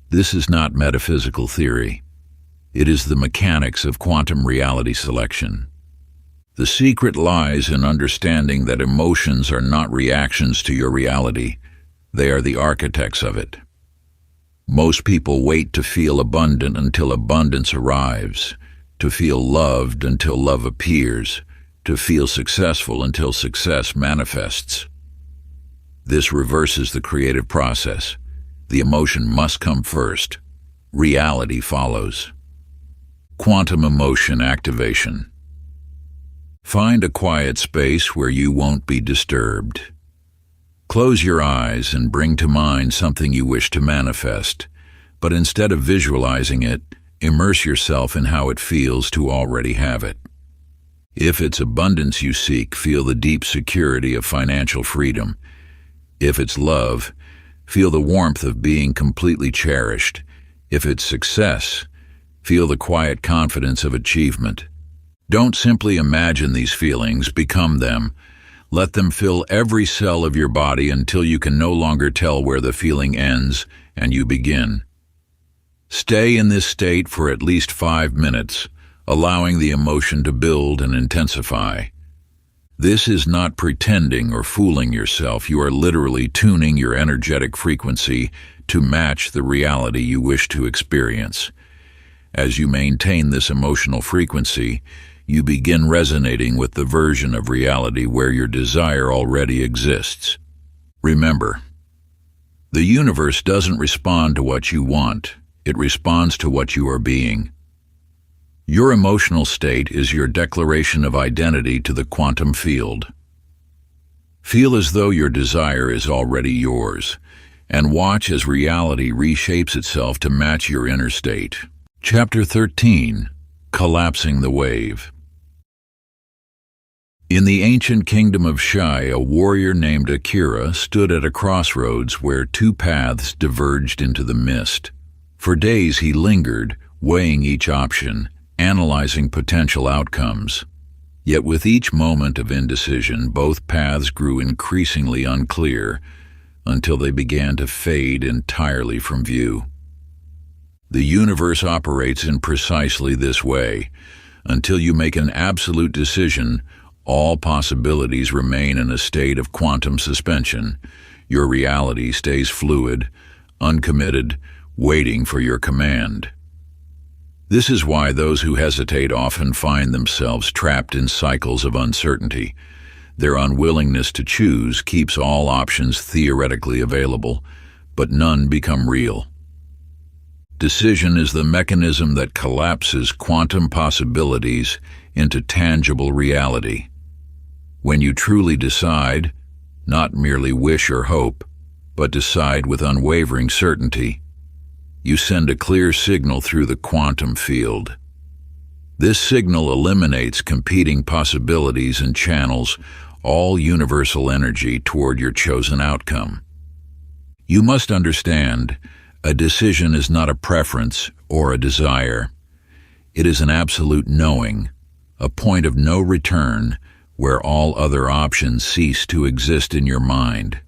This is not metaphysical theory. It is the mechanics of quantum reality selection. The secret lies in understanding that emotions are not reactions to your reality. They are the architects of it. Most people wait to feel abundant until abundance arrives, to feel loved until love appears, to feel successful until success manifests. This reverses the creative process. The emotion must come first. Reality follows. Quantum emotion activation. Find a quiet space where you won't be disturbed. Close your eyes and bring to mind something you wish to manifest, but instead of visualizing it, immerse yourself in how it feels to already have it. If it's abundance you seek, feel the deep security of financial freedom. If it's love, feel the warmth of being completely cherished. If it's success, feel the quiet confidence of achievement. Don't simply imagine these feelings, become them. Let them fill every cell of your body until you can no longer tell where the feeling ends and you begin. Stay in this state for at least 5 minutes, allowing the emotion to build and intensify. This is not pretending or fooling yourself. You are literally tuning your energetic frequency to match the reality you wish to experience. As you maintain this emotional frequency, you begin resonating with the version of reality where your desire already exists. Remember, the universe doesn't respond to what you want. It responds to what you are being. Your emotional state is your declaration of identity to the quantum field. Feel as though your desire is already yours, and watch as reality reshapes itself to match your inner state. Chapter 13. Collapsing the Wave. In the ancient kingdom of Shai, a warrior named Akira stood at a crossroads where two paths diverged into the mist. For days he lingered, weighing each option, analyzing potential outcomes. Yet with each moment of indecision, both paths grew increasingly unclear until they began to fade entirely from view. The universe operates in precisely this way. Until you make an absolute decision, all possibilities remain in a state of quantum suspension. Your reality stays fluid, uncommitted, waiting for your command. This is why those who hesitate often find themselves trapped in cycles of uncertainty. Their unwillingness to choose keeps all options theoretically available, but none become real. Decision is the mechanism that collapses quantum possibilities into tangible reality. When you truly decide, not merely wish or hope, but decide with unwavering certainty, you send a clear signal through the quantum field. This signal eliminates competing possibilities and channels all universal energy toward your chosen outcome. You must understand, a decision is not a preference or a desire. It is an absolute knowing, a point of no return where all other options cease to exist in your mind.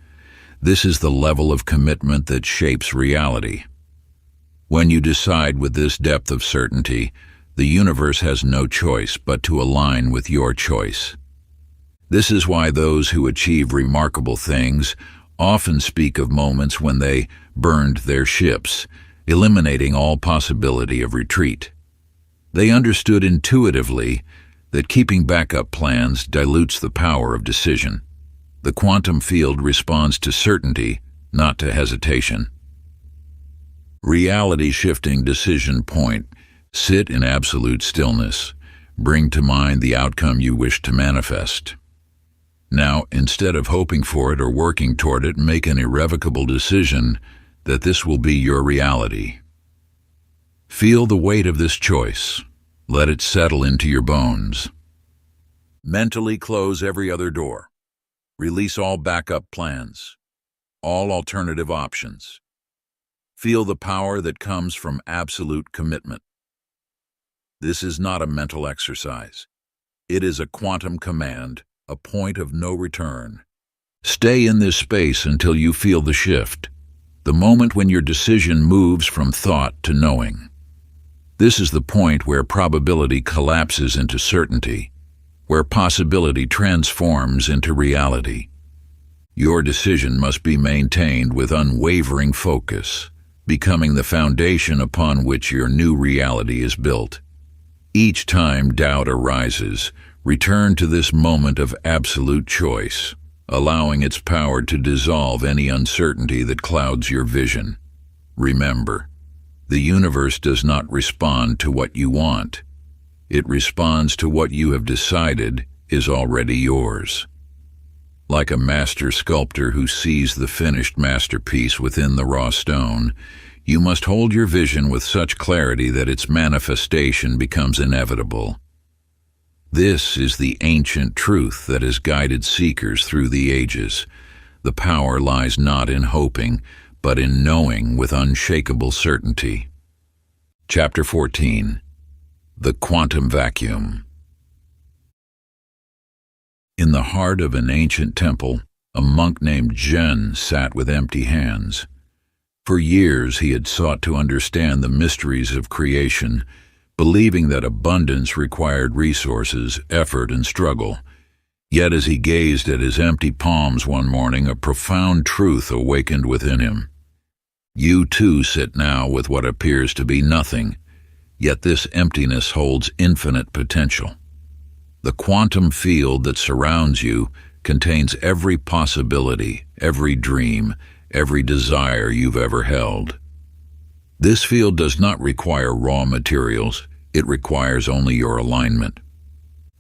This is the level of commitment that shapes reality. When you decide with this depth of certainty, the universe has no choice but to align with your choice. This is why those who achieve remarkable things often speak of moments when they burned their ships, eliminating all possibility of retreat. They understood intuitively that keeping backup plans dilutes the power of decision. The quantum field responds to certainty, not to hesitation. Reality-shifting decision point. Sit in absolute stillness. Bring to mind the outcome you wish to manifest. Now, instead of hoping for it or working toward it, make an irrevocable decision that this will be your reality. Feel the weight of this choice. Let it settle into your bones. Mentally close every other door. Release all backup plans, all alternative options. Feel the power that comes from absolute commitment. This is not a mental exercise. It is a quantum command, a point of no return. Stay in this space until you feel the shift, the moment when your decision moves from thought to knowing. This is the point where probability collapses into certainty, where possibility transforms into reality. Your decision must be maintained with unwavering focus, becoming the foundation upon which your new reality is built. Each time doubt arises, return to this moment of absolute choice, allowing its power to dissolve any uncertainty that clouds your vision. Remember, the universe does not respond to what you want. It responds to what you have decided is already yours. Like a master sculptor who sees the finished masterpiece within the raw stone, you must hold your vision with such clarity that its manifestation becomes inevitable. This is the ancient truth that has guided seekers through the ages. The power lies not in hoping, but in knowing with unshakable certainty. Chapter 14. The Quantum Vacuum. In the heart of an ancient temple, a monk named Zhen sat with empty hands. For years he had sought to understand the mysteries of creation, believing that abundance required resources, effort, and struggle. Yet as he gazed at his empty palms one morning, a profound truth awakened within him. You too sit now with what appears to be nothing, yet this emptiness holds infinite potential. The quantum field that surrounds you contains every possibility, every dream, every desire you've ever held. This field does not require raw materials, it requires only your alignment.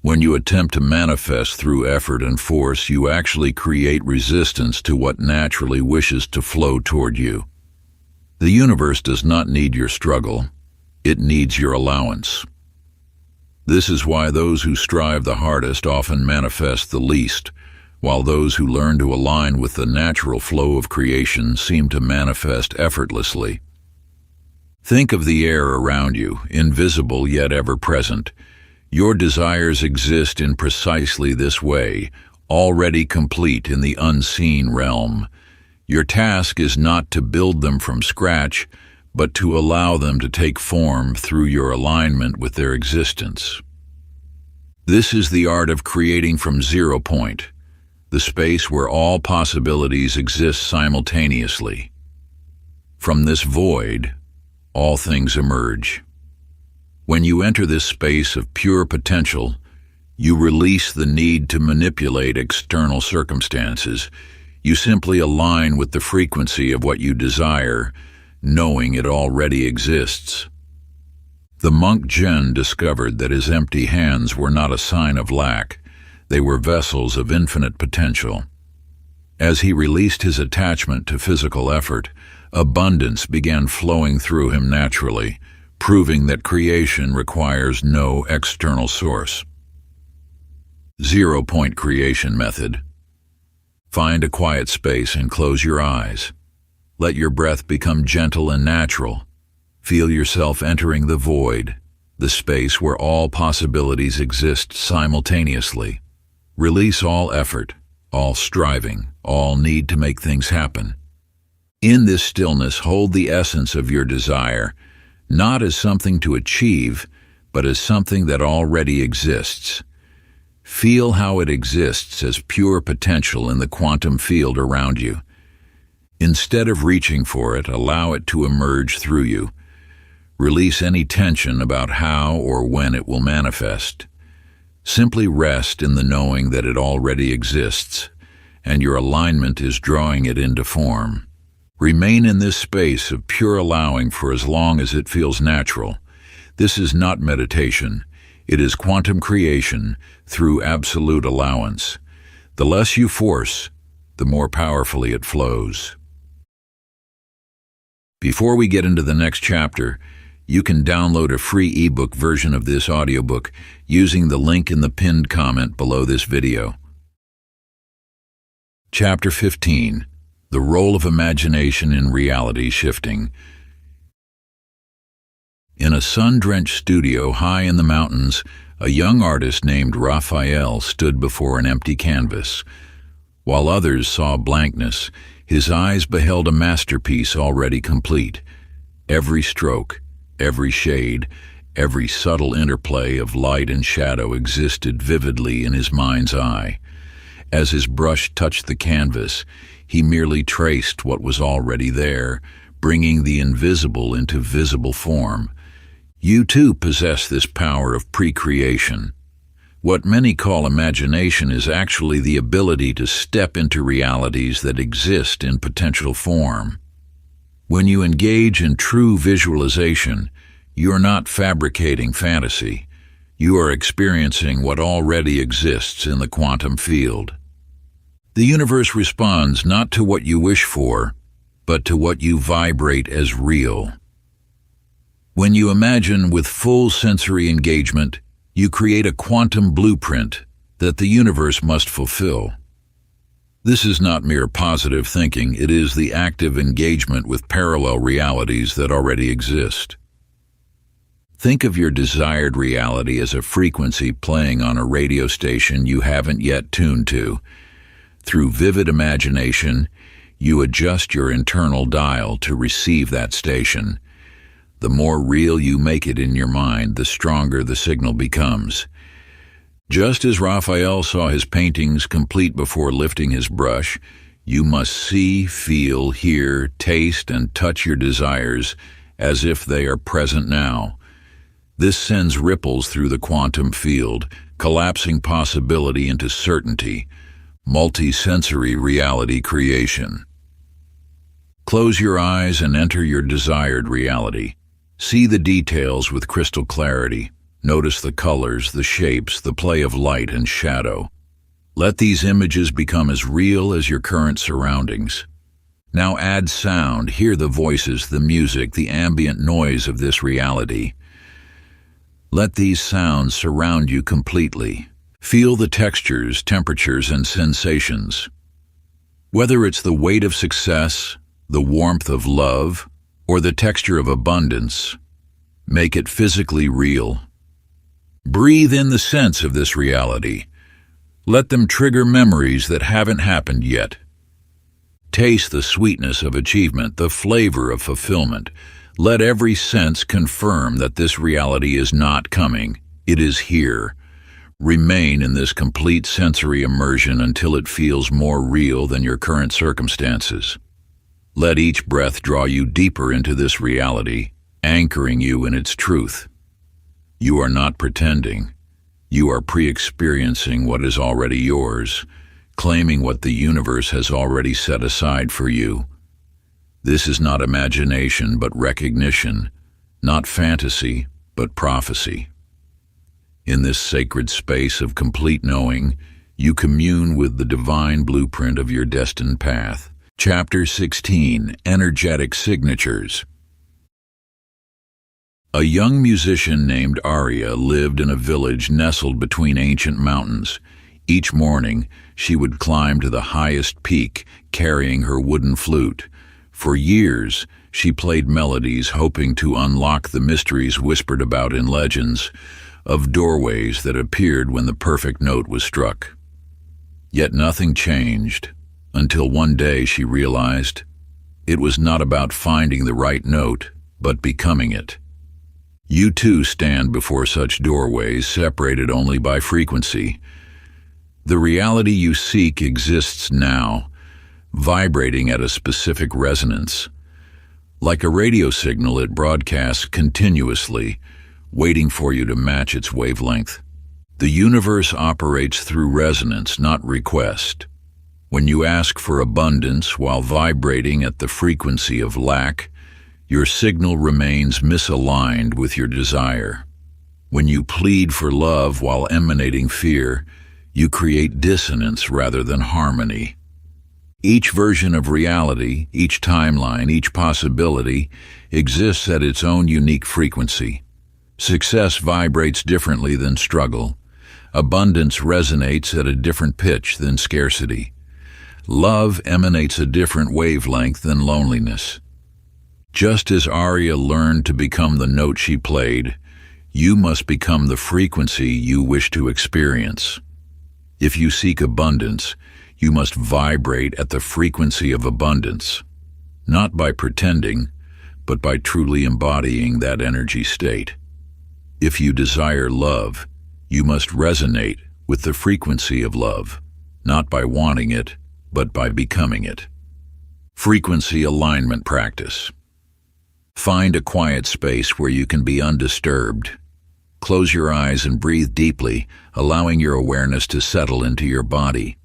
When you attempt to manifest through effort and force, you actually create resistance to what naturally wishes to flow toward you. The universe does not need your struggle, it needs your allowance. This is why those who strive the hardest often manifest the least, while those who learn to align with the natural flow of creation seem to manifest effortlessly. Think of the air around you, invisible yet ever present. Your desires exist in precisely this way, already complete in the unseen realm. Your task is not to build them from scratch, but to allow them to take form through your alignment with their existence. This is the art of creating from 0 point, the space where all possibilities exist simultaneously. From this void, all things emerge. When you enter this space of pure potential, you release the need to manipulate external circumstances. You simply align with the frequency of what you desire, knowing it already exists. The monk Zhen discovered that his empty hands were not a sign of lack. They were vessels of infinite potential. As he released his attachment to physical effort, abundance began flowing through him naturally, proving that creation requires no external source. 0-point creation method. Find a quiet space and close your eyes. Let your breath become gentle and natural. Feel yourself entering the void, the space where all possibilities exist simultaneously. Release all effort, all striving, all need to make things happen. In this stillness, hold the essence of your desire, not as something to achieve, but as something that already exists. Feel how it exists as pure potential in the quantum field around you. Instead of reaching for it, allow it to emerge through you. Release any tension about how or when it will manifest. Simply rest in the knowing that it already exists, and your alignment is drawing it into form. Remain in this space of pure allowing for as long as it feels natural. This is not meditation. It is quantum creation through absolute allowance. The less you force, the more powerfully it flows. Before we get into the next chapter, you can download a free ebook version of this audiobook using the link in the pinned comment below this video. Chapter 15. The Role of Imagination in Reality Shifting. In a sun-drenched studio high in the mountains, a young artist named Raphael stood before an empty canvas. While others saw blankness, his eyes beheld a masterpiece already complete. Every stroke, every shade, every subtle interplay of light and shadow existed vividly in his mind's eye. As his brush touched the canvas, he merely traced what was already there, bringing the invisible into visible form. You too possess this power of pre-creation. What many call imagination is actually the ability to step into realities that exist in potential form. When you engage in true visualization, you are not fabricating fantasy. You are experiencing what already exists in the quantum field. The universe responds not to what you wish for, but to what you vibrate as real. When you imagine with full sensory engagement, you create a quantum blueprint that the universe must fulfill. This is not mere positive thinking, it is the active engagement with parallel realities that already exist. Think of your desired reality as a frequency playing on a radio station you haven't yet tuned to. Through vivid imagination, you adjust your internal dial to receive that station. The more real you make it in your mind, the stronger the signal becomes. Just as Raphael saw his paintings complete before lifting his brush, you must see, feel, hear, taste, and touch your desires as if they are present now. This sends ripples through the quantum field, collapsing possibility into certainty, multi-sensory reality creation. Close your eyes and enter your desired reality. See the details with crystal clarity. Notice the colors, the shapes, the play of light and shadow. Let these images become as real as your current surroundings. Now add sound, hear the voices, the music, the ambient noise of this reality. Let these sounds surround you completely. Feel the textures, temperatures, and sensations. Whether it's the weight of success, the warmth of love, or the texture of abundance, make it physically real. Breathe in the sense of this reality. Let them trigger memories that haven't happened yet. Taste the sweetness of achievement, the flavor of fulfillment. Let every sense confirm that this reality is not coming, it is here. Remain in this complete sensory immersion until it feels more real than your current circumstances. Let each breath draw you deeper into this reality, anchoring you in its truth. You are not pretending. You are pre-experiencing what is already yours, claiming what the universe has already set aside for you. This is not imagination, but recognition, not fantasy, but prophecy. In this sacred space of complete knowing, you commune with the divine blueprint of your destined path. Chapter 16. Energetic Signatures. A young musician named Arya lived in a village nestled between ancient mountains. Each morning, she would climb to the highest peak, carrying her wooden flute. For years, she played melodies hoping to unlock the mysteries whispered about in legends, of doorways that appeared when the perfect note was struck. Yet nothing changed, until one day she realized it was not about finding the right note, but becoming it. You too stand before such doorways, separated only by frequency. The reality you seek exists now, vibrating at a specific resonance. Like a radio signal, it broadcasts continuously, waiting for you to match its wavelength. The universe operates through resonance, not request. When you ask for abundance while vibrating at the frequency of lack, your signal remains misaligned with your desire. When you plead for love while emanating fear, you create dissonance rather than harmony. Each version of reality, each timeline, each possibility exists at its own unique frequency. Success vibrates differently than struggle. Abundance resonates at a different pitch than scarcity. Love emanates a different wavelength than loneliness. Just as Arya learned to become the note she played, you must become the frequency you wish to experience. If you seek abundance, you must vibrate at the frequency of abundance, not by pretending, but by truly embodying that energy state. If you desire love, you must resonate with the frequency of love, not by wanting it, but by becoming it. Frequency alignment practice. Find a quiet space where you can be undisturbed. Close your eyes and breathe deeply, allowing your awareness to settle into your body.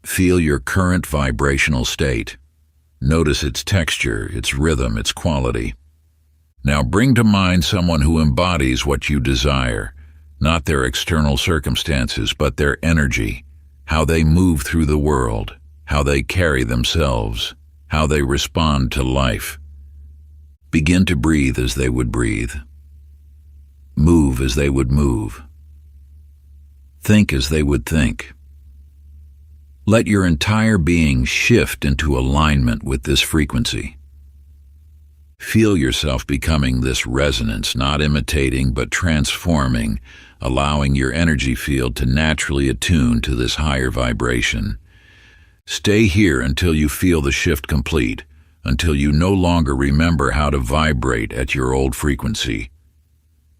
Feel your current vibrational state. Notice its texture, its rhythm, its quality. Now bring to mind someone who embodies what you desire, not their external circumstances, but their energy, how they move through the world, how they carry themselves, how they respond to life. Begin to breathe as they would breathe. Move as they would move. Think as they would think. Let your entire being shift into alignment with this frequency. Feel yourself becoming this resonance, not imitating but transforming, allowing your energy field to naturally attune to this higher vibration. Stay here until you feel the shift complete, until you no longer remember how to vibrate at your old frequency.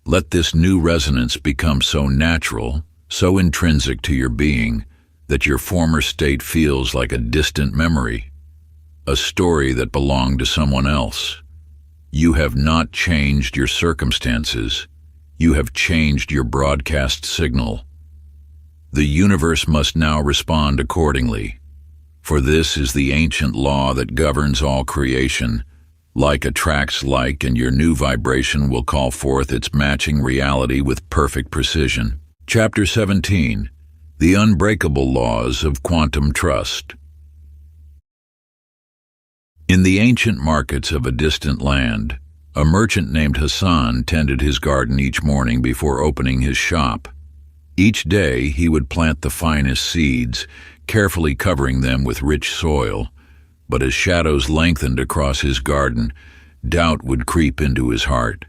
Let this new resonance become so natural, so intrinsic to your being, that your former state feels like a distant memory, a story that belonged to someone else. You have not changed your circumstances. You have changed your broadcast signal. The universe must now respond accordingly, for this is the ancient law that governs all creation. Like attracts like, and your new vibration will call forth its matching reality with perfect precision. Chapter 17. The Unbreakable Laws of Quantum Trust. In the ancient markets of a distant land, a merchant named Hassan tended his garden each morning before opening his shop. Each day he would plant the finest seeds, carefully covering them with rich soil. But as shadows lengthened across his garden, doubt would creep into his heart.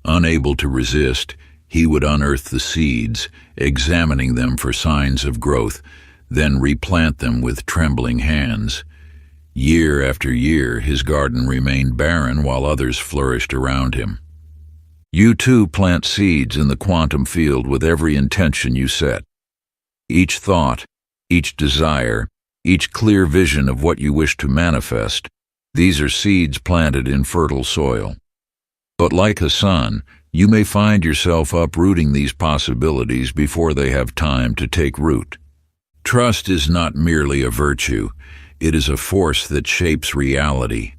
Unable to resist, he would unearth the seeds, examining them for signs of growth, then replant them with trembling hands. Year after year, his garden remained barren while others flourished around him. You too plant seeds in the quantum field with every intention you set. Each thought, each desire, each clear vision of what you wish to manifest, these are seeds planted in fertile soil. But like Hassan, you may find yourself uprooting these possibilities before they have time to take root. Trust is not merely a virtue, it is a force that shapes reality.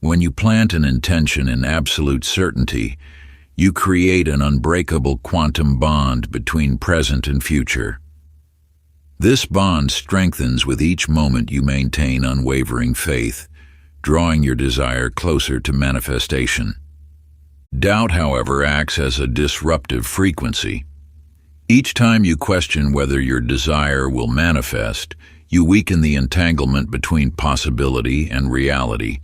When you plant an intention in absolute certainty, you create an unbreakable quantum bond between present and future. This bond strengthens with each moment you maintain unwavering faith, drawing your desire closer to manifestation. Doubt, however, acts as a disruptive frequency. Each time you question whether your desire will manifest, you weaken the entanglement between possibility and reality.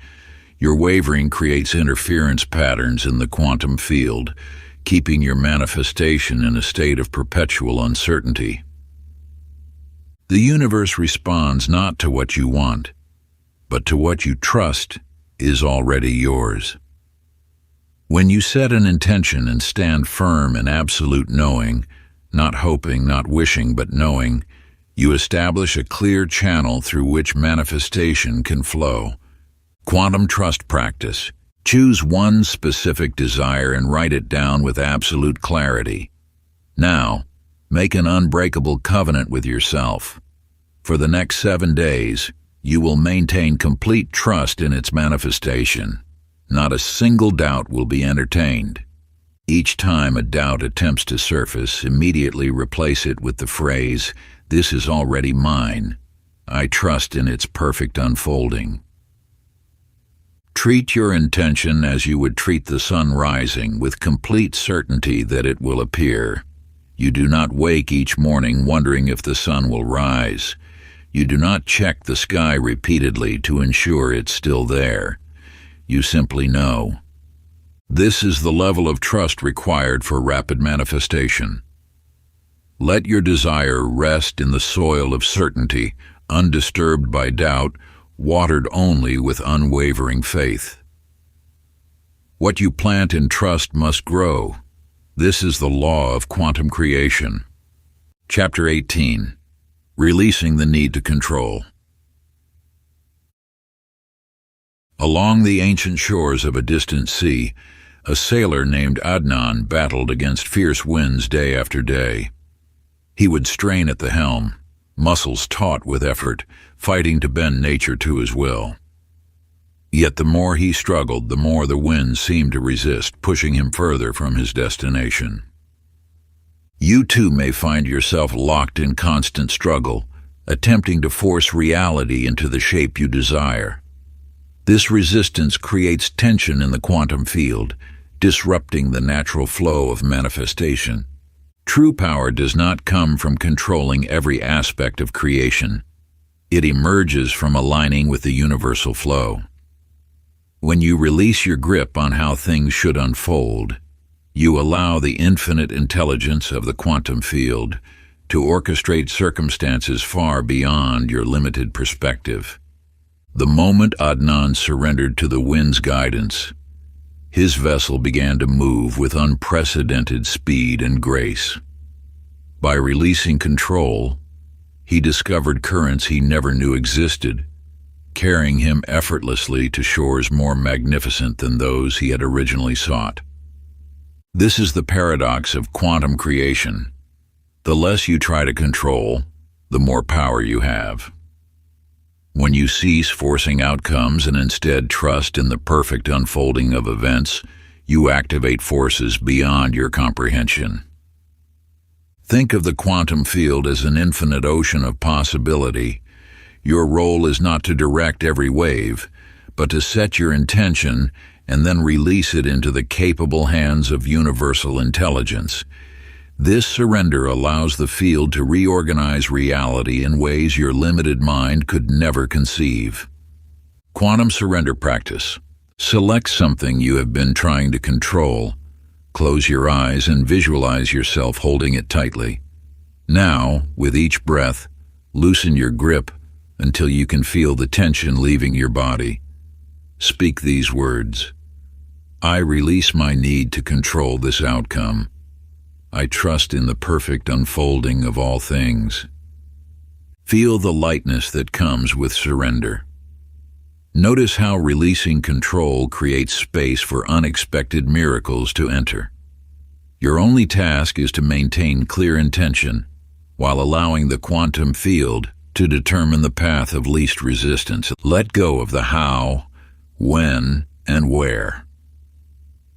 Your wavering creates interference patterns in the quantum field, keeping your manifestation in a state of perpetual uncertainty. The universe responds not to what you want, but to what you trust is already yours. When you set an intention and stand firm in absolute knowing, not hoping, not wishing, but knowing, you establish a clear channel through which manifestation can flow. Quantum trust practice. Choose one specific desire and write it down with absolute clarity. Now, make an unbreakable covenant with yourself. For the next 7 days, you will maintain complete trust in its manifestation. Not a single doubt will be entertained. Each time a doubt attempts to surface, immediately replace it with the phrase, "This is already mine. I trust in its perfect unfolding." Treat your intention as you would treat the sun rising, with complete certainty that it will appear. You do not wake each morning wondering if the sun will rise. You do not check the sky repeatedly to ensure it's still there. You simply know. This is the level of trust required for rapid manifestation. Let your desire rest in the soil of certainty, undisturbed by doubt, watered only with unwavering faith. What you plant in trust must grow. This is the law of quantum creation. Chapter 18. Releasing the need to control. Along the ancient shores of a distant sea, a sailor named Adnan battled against fierce winds day after day. He would strain at the helm, muscles taut with effort, fighting to bend nature to his will. Yet the more he struggled, the more the winds seemed to resist, pushing him further from his destination. You too may find yourself locked in constant struggle, attempting to force reality into the shape you desire. This resistance creates tension in the quantum field, disrupting the natural flow of manifestation. True power does not come from controlling every aspect of creation. It emerges from aligning with the universal flow. When you release your grip on how things should unfold, you allow the infinite intelligence of the quantum field to orchestrate circumstances far beyond your limited perspective. The moment Adnan surrendered to the wind's guidance, his vessel began to move with unprecedented speed and grace. By releasing control, he discovered currents he never knew existed, carrying him effortlessly to shores more magnificent than those he had originally sought. This is the paradox of quantum creation. The less you try to control, the more power you have. When you cease forcing outcomes and instead trust in the perfect unfolding of events, you activate forces beyond your comprehension. Think of the quantum field as an infinite ocean of possibility. Your role is not to direct every wave, but to set your intention and then release it into the capable hands of universal intelligence. This surrender allows the field to reorganize reality in ways your limited mind could never conceive. Quantum surrender practice. Select something you have been trying to control. Close your eyes and visualize yourself holding it tightly. Now, with each breath, loosen your grip until you can feel the tension leaving your body. Speak these words. I release my need to control this outcome. I trust in the perfect unfolding of all things. Feel the lightness that comes with surrender. Notice how releasing control creates space for unexpected miracles to enter. Your only task is to maintain clear intention while allowing the quantum field to determine the path of least resistance. Let go of the how, when, and where.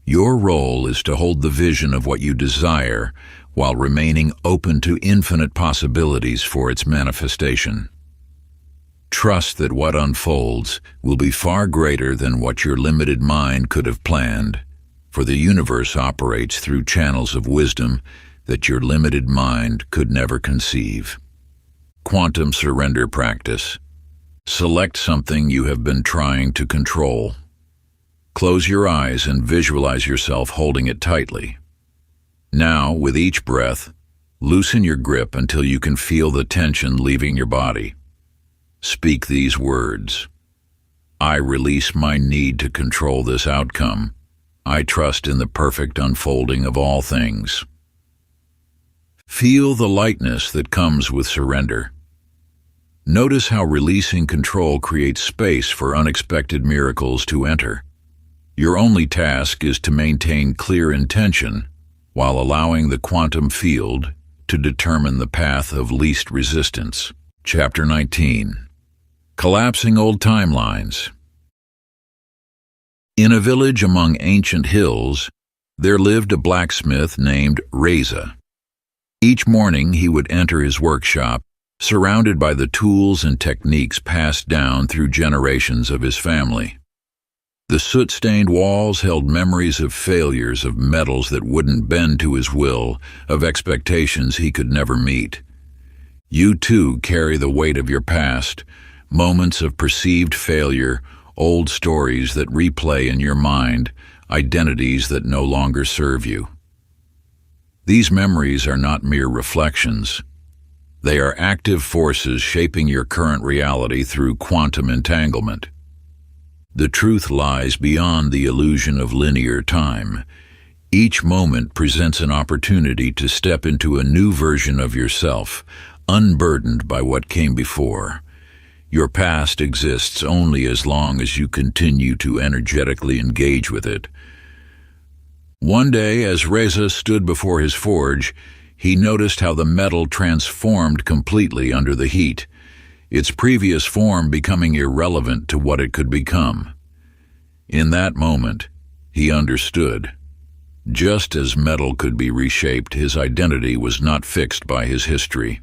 Your role is to hold the vision of what you desire while remaining open to infinite possibilities for its manifestation. Trust that what unfolds will be far greater than what your limited mind could have planned, for the universe operates through channels of wisdom that your limited mind could never conceive. Quantum surrender practice. Select something you have been trying to control. Close your eyes and visualize yourself holding it tightly. Now, with each breath, loosen your grip until you can feel the tension leaving your body. Speak these words. I release my need to control this outcome. I trust in the perfect unfolding of all things. Feel the lightness that comes with surrender. Notice how releasing control creates space for unexpected miracles to enter. Your only task is to maintain clear intention while allowing the quantum field to determine the path of least resistance. Chapter 19. Collapsing Old Timelines. In a village among ancient hills, there lived a blacksmith named Reza. Each morning he would enter his workshop, surrounded by the tools and techniques passed down through generations of his family. The soot-stained walls held memories of failures, of metals that wouldn't bend to his will, of expectations he could never meet. You too carry the weight of your past, moments of perceived failure, old stories that replay in your mind, identities that no longer serve you. These memories are not mere reflections. They are active forces shaping your current reality through quantum entanglement. The truth lies beyond the illusion of linear time. Each moment presents an opportunity to step into a new version of yourself, unburdened by what came before. Your past exists only as long as you continue to energetically engage with it. One day, as Reza stood before his forge, he noticed how the metal transformed completely under the heat, its previous form becoming irrelevant to what it could become. In that moment, he understood. Just as metal could be reshaped, his identity was not fixed by his history.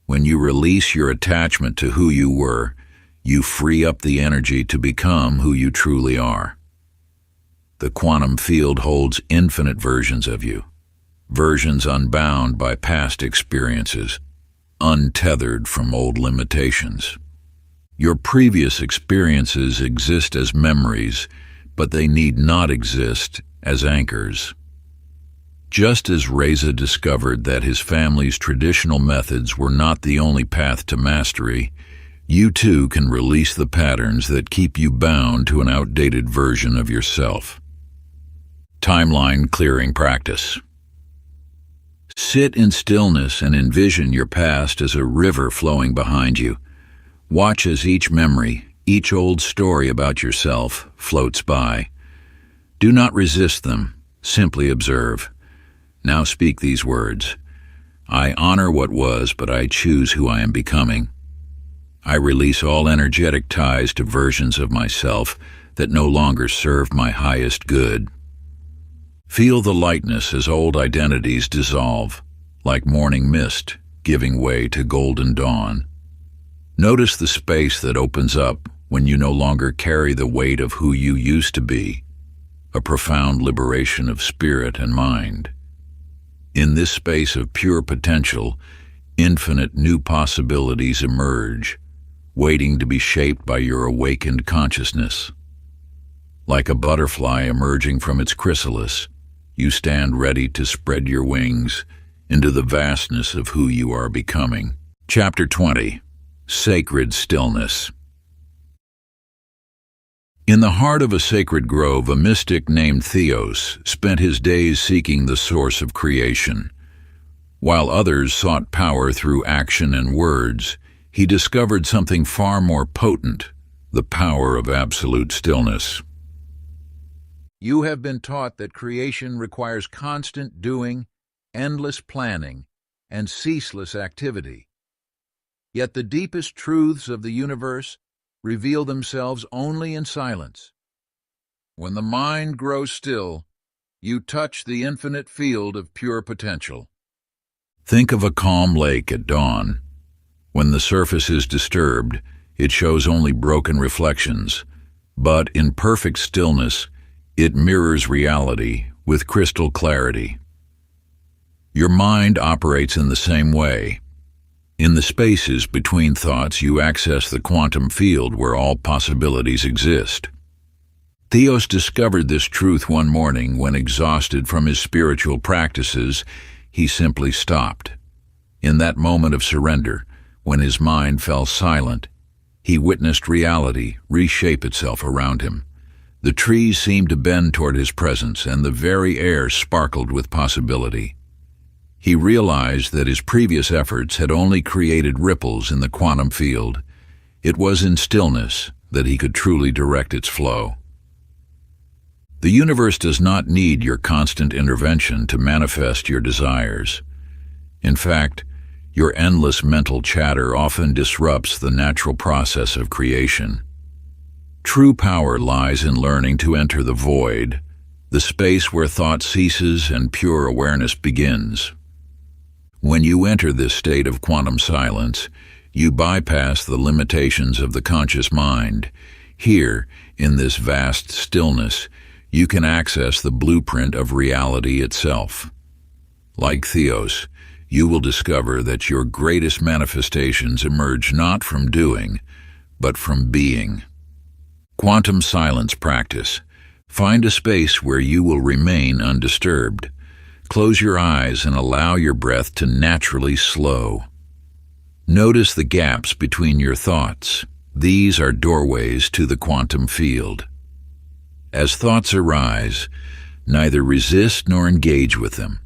When you release your attachment to who you were, you free up the energy to become who you truly are. The quantum field holds infinite versions of you, versions unbound by past experiences, untethered from old limitations. Your previous experiences exist as memories, but they need not exist as anchors. Just as Reza discovered that his family's traditional methods were not the only path to mastery, you too can release the patterns that keep you bound to an outdated version of yourself. Timeline clearing practice. Sit in stillness and envision your past as a river flowing behind you. Watch as each memory, each old story about yourself, floats by. Do not resist them, simply observe. Now speak these words. I honor what was, but I choose who I am becoming. I release all energetic ties to versions of myself that no longer serve my highest good. Feel the lightness as old identities dissolve, like morning mist giving way to golden dawn. Notice the space that opens up when you no longer carry the weight of who you used to be, a profound liberation of spirit and mind. In this space of pure potential, infinite new possibilities emerge, waiting to be shaped by your awakened consciousness. Like a butterfly emerging from its chrysalis, you stand ready to spread your wings into the vastness of who you are becoming. Chapter 20. Sacred Stillness. In the heart of a sacred grove, a mystic named Theos spent his days seeking the source of creation. While others sought power through action and words, he discovered something far more potent, the power of absolute stillness. You have been taught that creation requires constant doing, endless planning, and ceaseless activity. Yet the deepest truths of the universe reveal themselves only in silence. When the mind grows still, you touch the infinite field of pure potential. Think of a calm lake at dawn. When the surface is disturbed, it shows only broken reflections, but in perfect stillness, it mirrors reality with crystal clarity. Your mind operates in the same way. In the spaces between thoughts, you access the quantum field where all possibilities exist. Theos discovered this truth one morning when, exhausted from his spiritual practices, he simply stopped. In that moment of surrender, when his mind fell silent, he witnessed reality reshape itself around him. The trees seemed to bend toward his presence, and the very air sparkled with possibility. He realized that his previous efforts had only created ripples in the quantum field. It was in stillness that he could truly direct its flow. The universe does not need your constant intervention to manifest your desires. In fact, your endless mental chatter often disrupts the natural process of creation. True power lies in learning to enter the void, the space where thought ceases and pure awareness begins. When you enter this state of quantum silence, you bypass the limitations of the conscious mind. Here, in this vast stillness, you can access the blueprint of reality itself. Like Theos, you will discover that your greatest manifestations emerge not from doing, but from being. Quantum silence practice. Find a space where you will remain undisturbed. Close your eyes and allow your breath to naturally slow. Notice the gaps between your thoughts. These are doorways to the quantum field. As thoughts arise, neither resist nor engage with them.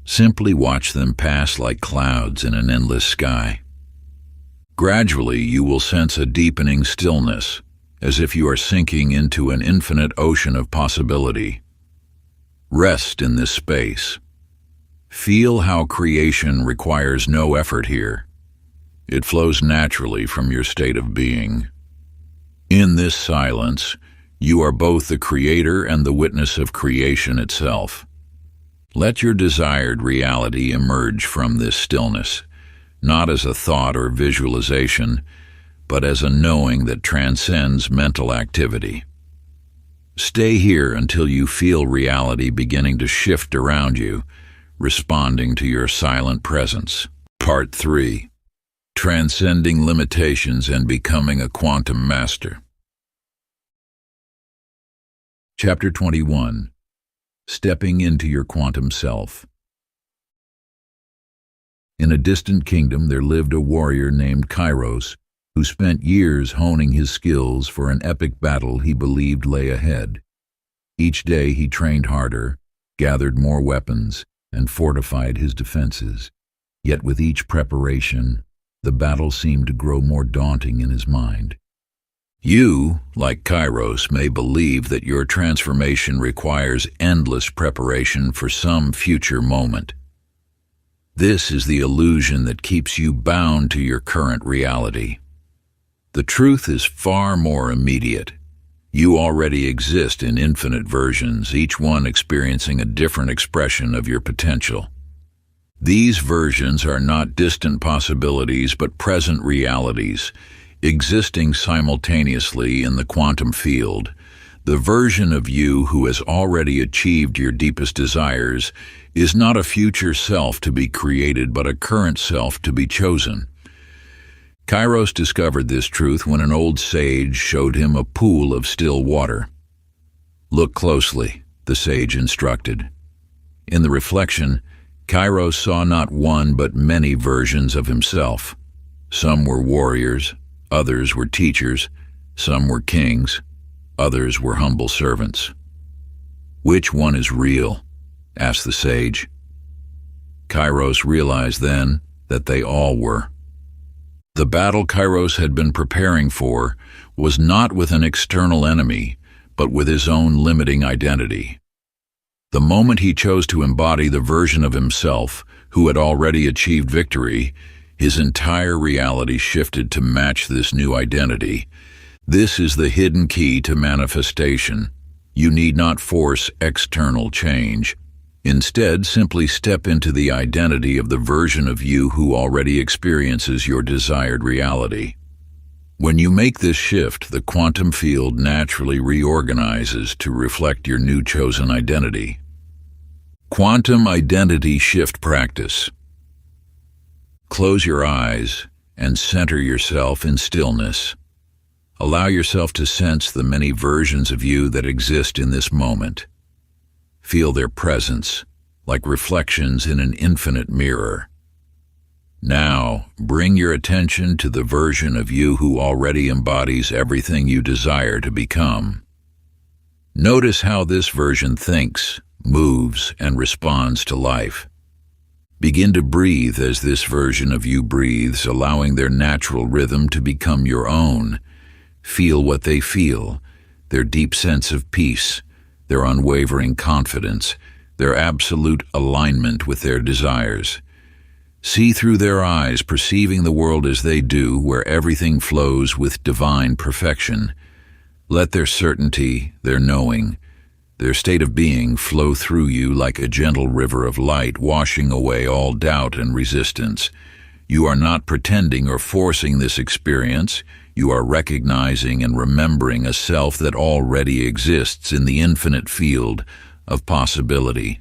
Simply watch them pass like clouds in an endless sky. Gradually, you will sense a deepening stillness, as if you are sinking into an infinite ocean of possibility. Rest in this space. Feel how creation requires no effort here. It flows naturally from your state of being. In this silence, you are both the creator and the witness of creation itself. Let your desired reality emerge from this stillness, not as a thought or visualization, but as a knowing that transcends mental activity. Stay here until you feel reality beginning to shift around you, responding to your silent presence. Part 3. Transcending limitations and becoming a quantum master. Chapter 21. Stepping into your quantum self. In a distant kingdom there lived a warrior named Kairos, who spent years honing his skills for an epic battle he believed lay ahead. Each day he trained harder, gathered more weapons, and fortified his defenses. Yet with each preparation, the battle seemed to grow more daunting in his mind. You, like Kairos, may believe that your transformation requires endless preparation for some future moment. This is the illusion that keeps you bound to your current reality. The truth is far more immediate. You already exist in infinite versions, each one experiencing a different expression of your potential. These versions are not distant possibilities but present realities, existing simultaneously in the quantum field. The version of you who has already achieved your deepest desires is not a future self to be created but a current self to be chosen. Kairos discovered this truth when an old sage showed him a pool of still water. "Look closely," the sage instructed. In the reflection, Kairos saw not one but many versions of himself. Some were warriors, others were teachers, some were kings, others were humble servants. "Which one is real?" asked the sage. Kairos realized then that they all were. The battle Kairos had been preparing for was not with an external enemy, but with his own limiting identity. The moment he chose to embody the version of himself who had already achieved victory, his entire reality shifted to match this new identity. This is the hidden key to manifestation. You need not force external change. Instead, simply step into the identity of the version of you who already experiences your desired reality. When you make this shift, the quantum field naturally reorganizes to reflect your new chosen identity. Quantum Identity Shift Practice. Close your eyes and center yourself in stillness. Allow yourself to sense the many versions of you that exist in this moment. Feel their presence, like reflections in an infinite mirror. Now, bring your attention to the version of you who already embodies everything you desire to become. Notice how this version thinks, moves, and responds to life. Begin to breathe as this version of you breathes, allowing their natural rhythm to become your own. Feel what they feel, their deep sense of peace, their unwavering confidence, their absolute alignment with their desires. See through their eyes, perceiving the world as they do, where everything flows with divine perfection. Let their certainty, their knowing, their state of being flow through you like a gentle river of light, washing away all doubt and resistance. You are not pretending or forcing this experience. You are recognizing and remembering a self that already exists in the infinite field of possibility.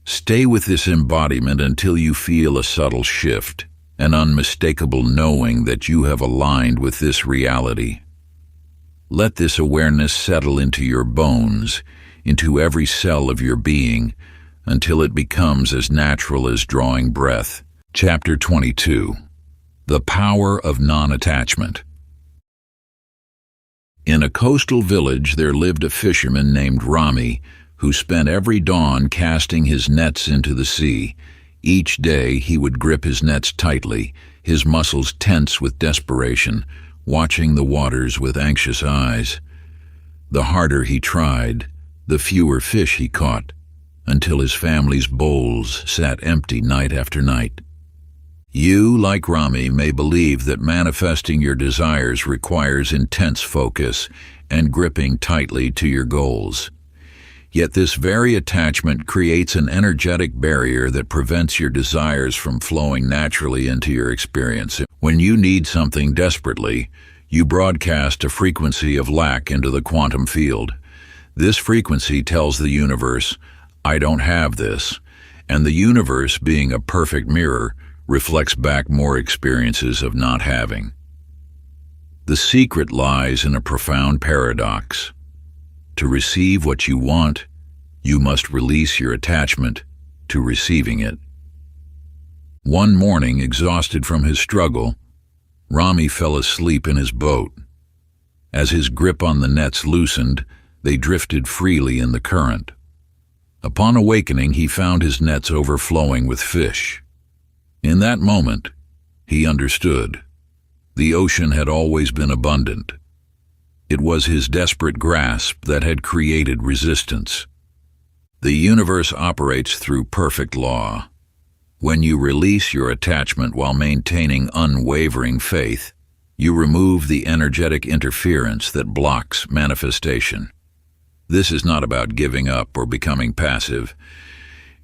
Stay with this embodiment until you feel a subtle shift, an unmistakable knowing that you have aligned with this reality. Let this awareness settle into your bones, into every cell of your being, until it becomes as natural as drawing breath. Chapter 22. The Power of Non-Attachment. In a coastal village there lived a fisherman named Rami, who spent every dawn casting his nets into the sea. Each day he would grip his nets tightly, his muscles tense with desperation, watching the waters with anxious eyes. The harder he tried, the fewer fish he caught, until his family's bowls sat empty night after night. You, like Rami, may believe that manifesting your desires requires intense focus and gripping tightly to your goals. Yet this very attachment creates an energetic barrier that prevents your desires from flowing naturally into your experience. When you need something desperately, you broadcast a frequency of lack into the quantum field. This frequency tells the universe, "I don't have this," and the universe, being a perfect mirror, reflects back more experiences of not having. The secret lies in a profound paradox. To receive what you want, you must release your attachment to receiving it. One morning, exhausted from his struggle, Rami fell asleep in his boat. As his grip on the nets loosened, they drifted freely in the current. Upon awakening, he found his nets overflowing with fish. In that moment, he understood. The ocean had always been abundant. It was his desperate grasp that had created resistance. The universe operates through perfect law. When you release your attachment while maintaining unwavering faith, you remove the energetic interference that blocks manifestation. This is not about giving up or becoming passive.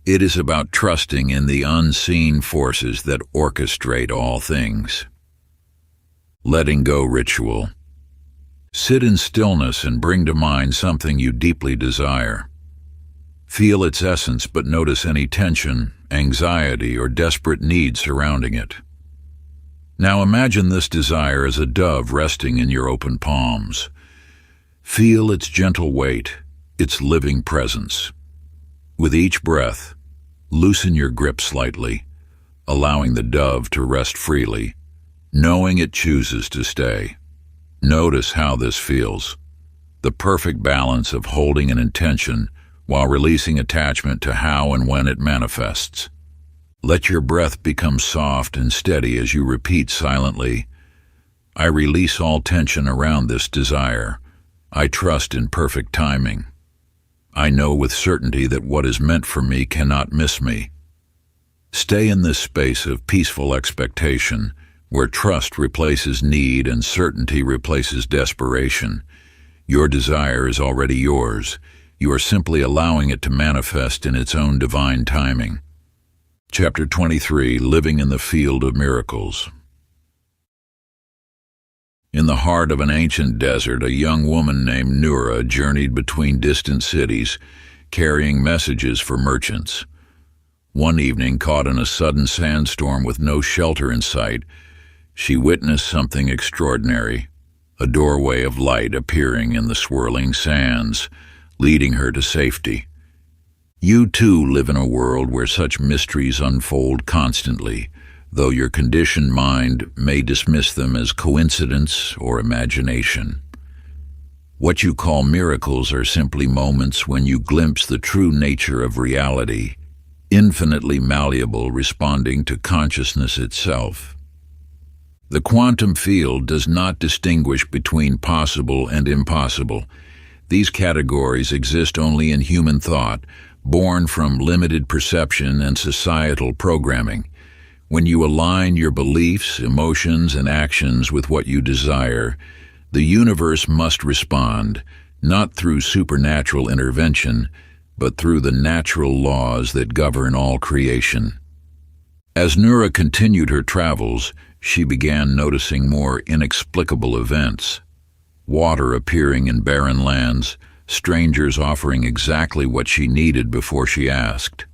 It is about trusting in the unseen forces that orchestrate all things. Letting go ritual. Sit in stillness and bring to mind something you deeply desire. Feel its essence, but notice any tension, anxiety, or desperate need surrounding it. Now imagine this desire as a dove resting in your open palms. Feel its gentle weight, its living presence. With each breath, loosen your grip slightly, allowing the dove to rest freely, knowing it chooses to stay. Notice how this feels, the perfect balance of holding an intention while releasing attachment to how and when it manifests. Let your breath become soft and steady as you repeat silently, "I release all tension around this desire. I trust in perfect timing. I know with certainty that what is meant for me cannot miss me." Stay in this space of peaceful expectation, where trust replaces need and certainty replaces desperation. Your desire is already yours. You are simply allowing it to manifest in its own divine timing. Chapter 23. Living in the Field of Miracles. In the heart of an ancient desert, a young woman named Nura journeyed between distant cities, carrying messages for merchants. One evening, caught in a sudden sandstorm with no shelter in sight, she witnessed something extraordinary, a doorway of light appearing in the swirling sands, leading her to safety. You too live in a world where such mysteries unfold constantly, though your conditioned mind may dismiss them as coincidence or imagination. What you call miracles are simply moments when you glimpse the true nature of reality, infinitely malleable, responding to consciousness itself. The quantum field does not distinguish between possible and impossible. These categories exist only in human thought, born from limited perception and societal programming. When you align your beliefs, emotions, and actions with what you desire, the universe must respond, not through supernatural intervention, but through the natural laws that govern all creation. As Nura continued her travels, she began noticing more inexplicable events. Water appearing in barren lands, strangers offering exactly what she needed before she asked,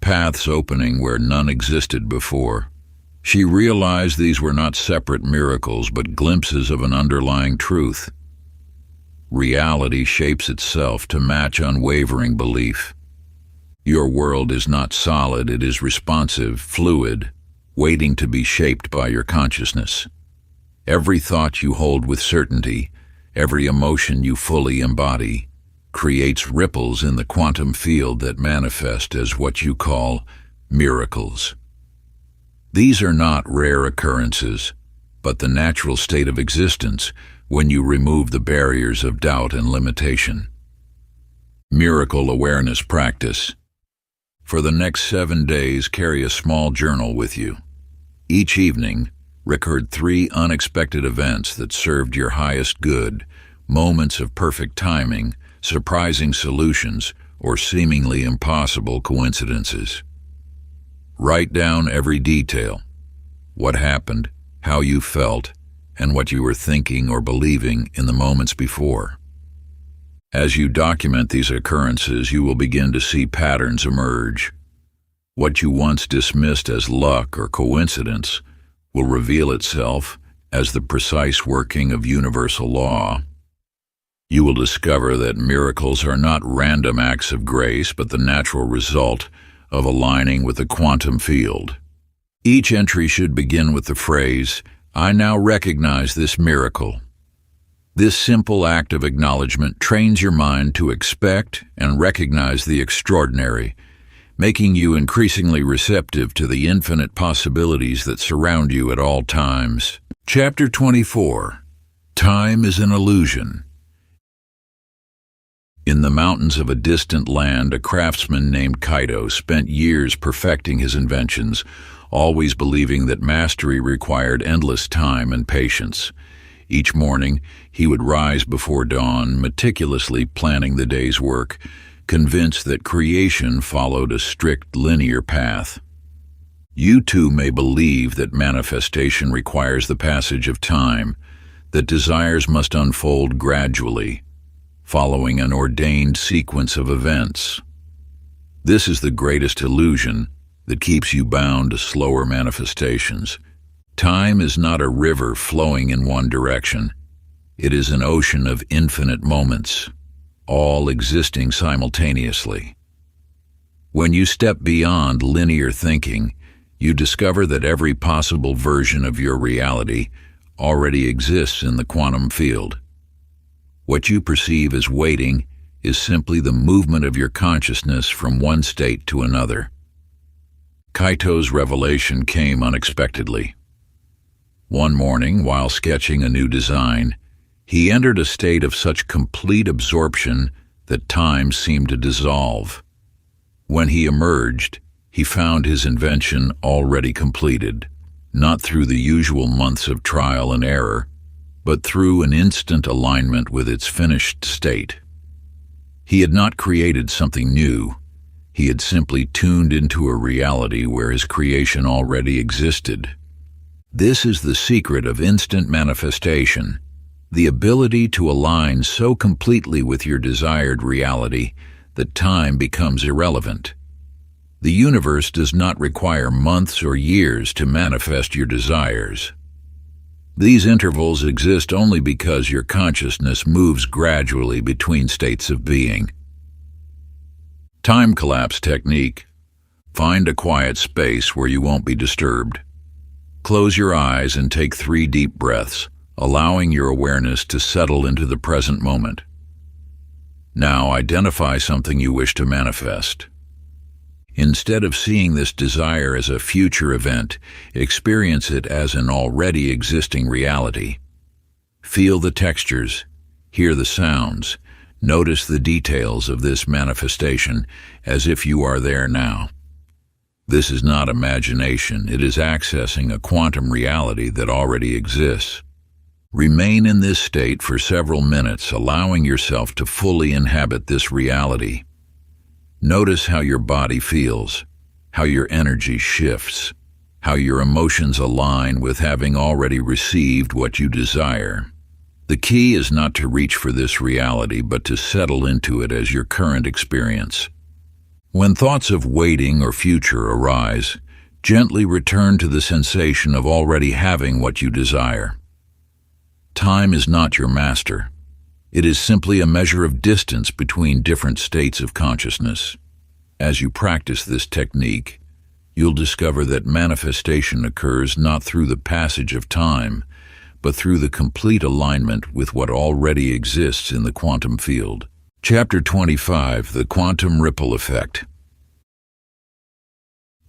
paths opening where none existed before. She realized these were not separate miracles, but glimpses of an underlying truth. Reality shapes itself to match unwavering belief. Your world is not solid, it is responsive, fluid, waiting to be shaped by your consciousness. Every thought you hold with certainty, every emotion you fully embody, creates ripples in the quantum field that manifest as what you call miracles. These are not rare occurrences, but the natural state of existence when you remove the barriers of doubt and limitation. Miracle Awareness Practice. For the next 7 days, carry a small journal with you. Each evening, record 3 unexpected events that served your highest good, moments of perfect timing, surprising solutions, or seemingly impossible coincidences. Write down every detail: what happened, how you felt, and what you were thinking or believing in the moments before. As you document these occurrences, you will begin to see patterns emerge. What you once dismissed as luck or coincidence will reveal itself as the precise working of universal law. You will discover that miracles are not random acts of grace, but the natural result of aligning with the quantum field. Each entry should begin with the phrase, "I now recognize this miracle." This simple act of acknowledgement trains your mind to expect and recognize the extraordinary, making you increasingly receptive to the infinite possibilities that surround you at all times. Chapter 24. Time is an Illusion. In the mountains of a distant land, a craftsman named Kaito spent years perfecting his inventions, always believing that mastery required endless time and patience. Each morning, he would rise before dawn, meticulously planning the day's work, convinced that creation followed a strict linear path. You too may believe that manifestation requires the passage of time, that desires must unfold gradually, following an ordained sequence of events. This is the greatest illusion that keeps you bound to slower manifestations. Time is not a river flowing in one direction. It is an ocean of infinite moments, all existing simultaneously. When you step beyond linear thinking, you discover that every possible version of your reality already exists in the quantum field. What you perceive as waiting is simply the movement of your consciousness from one state to another. Kaito's revelation came unexpectedly. One morning, while sketching a new design, he entered a state of such complete absorption that time seemed to dissolve. When he emerged, he found his invention already completed, not through the usual months of trial and error, but through an instant alignment with its finished state. He had not created something new. He had simply tuned into a reality where his creation already existed. This is the secret of instant manifestation, the ability to align so completely with your desired reality that time becomes irrelevant. The universe does not require months or years to manifest your desires. These intervals exist only because your consciousness moves gradually between states of being. Time collapse technique. Find a quiet space where you won't be disturbed. Close your eyes and take 3 deep breaths, allowing your awareness to settle into the present moment. Now identify something you wish to manifest. Instead of seeing this desire as a future event, experience it as an already existing reality. Feel the textures, hear the sounds, notice the details of this manifestation as if you are there now. This is not imagination, it is accessing a quantum reality that already exists. Remain in this state for several minutes, allowing yourself to fully inhabit this reality. Notice how your body feels, how your energy shifts, how your emotions align with having already received what you desire. The key is not to reach for this reality, but to settle into it as your current experience. When thoughts of waiting or future arise, gently return to the sensation of already having what you desire. Time is not your master. It is simply a measure of distance between different states of consciousness. As you practice this technique, you'll discover that manifestation occurs not through the passage of time, but through the complete alignment with what already exists in the quantum field. Chapter 25, The Quantum Ripple Effect.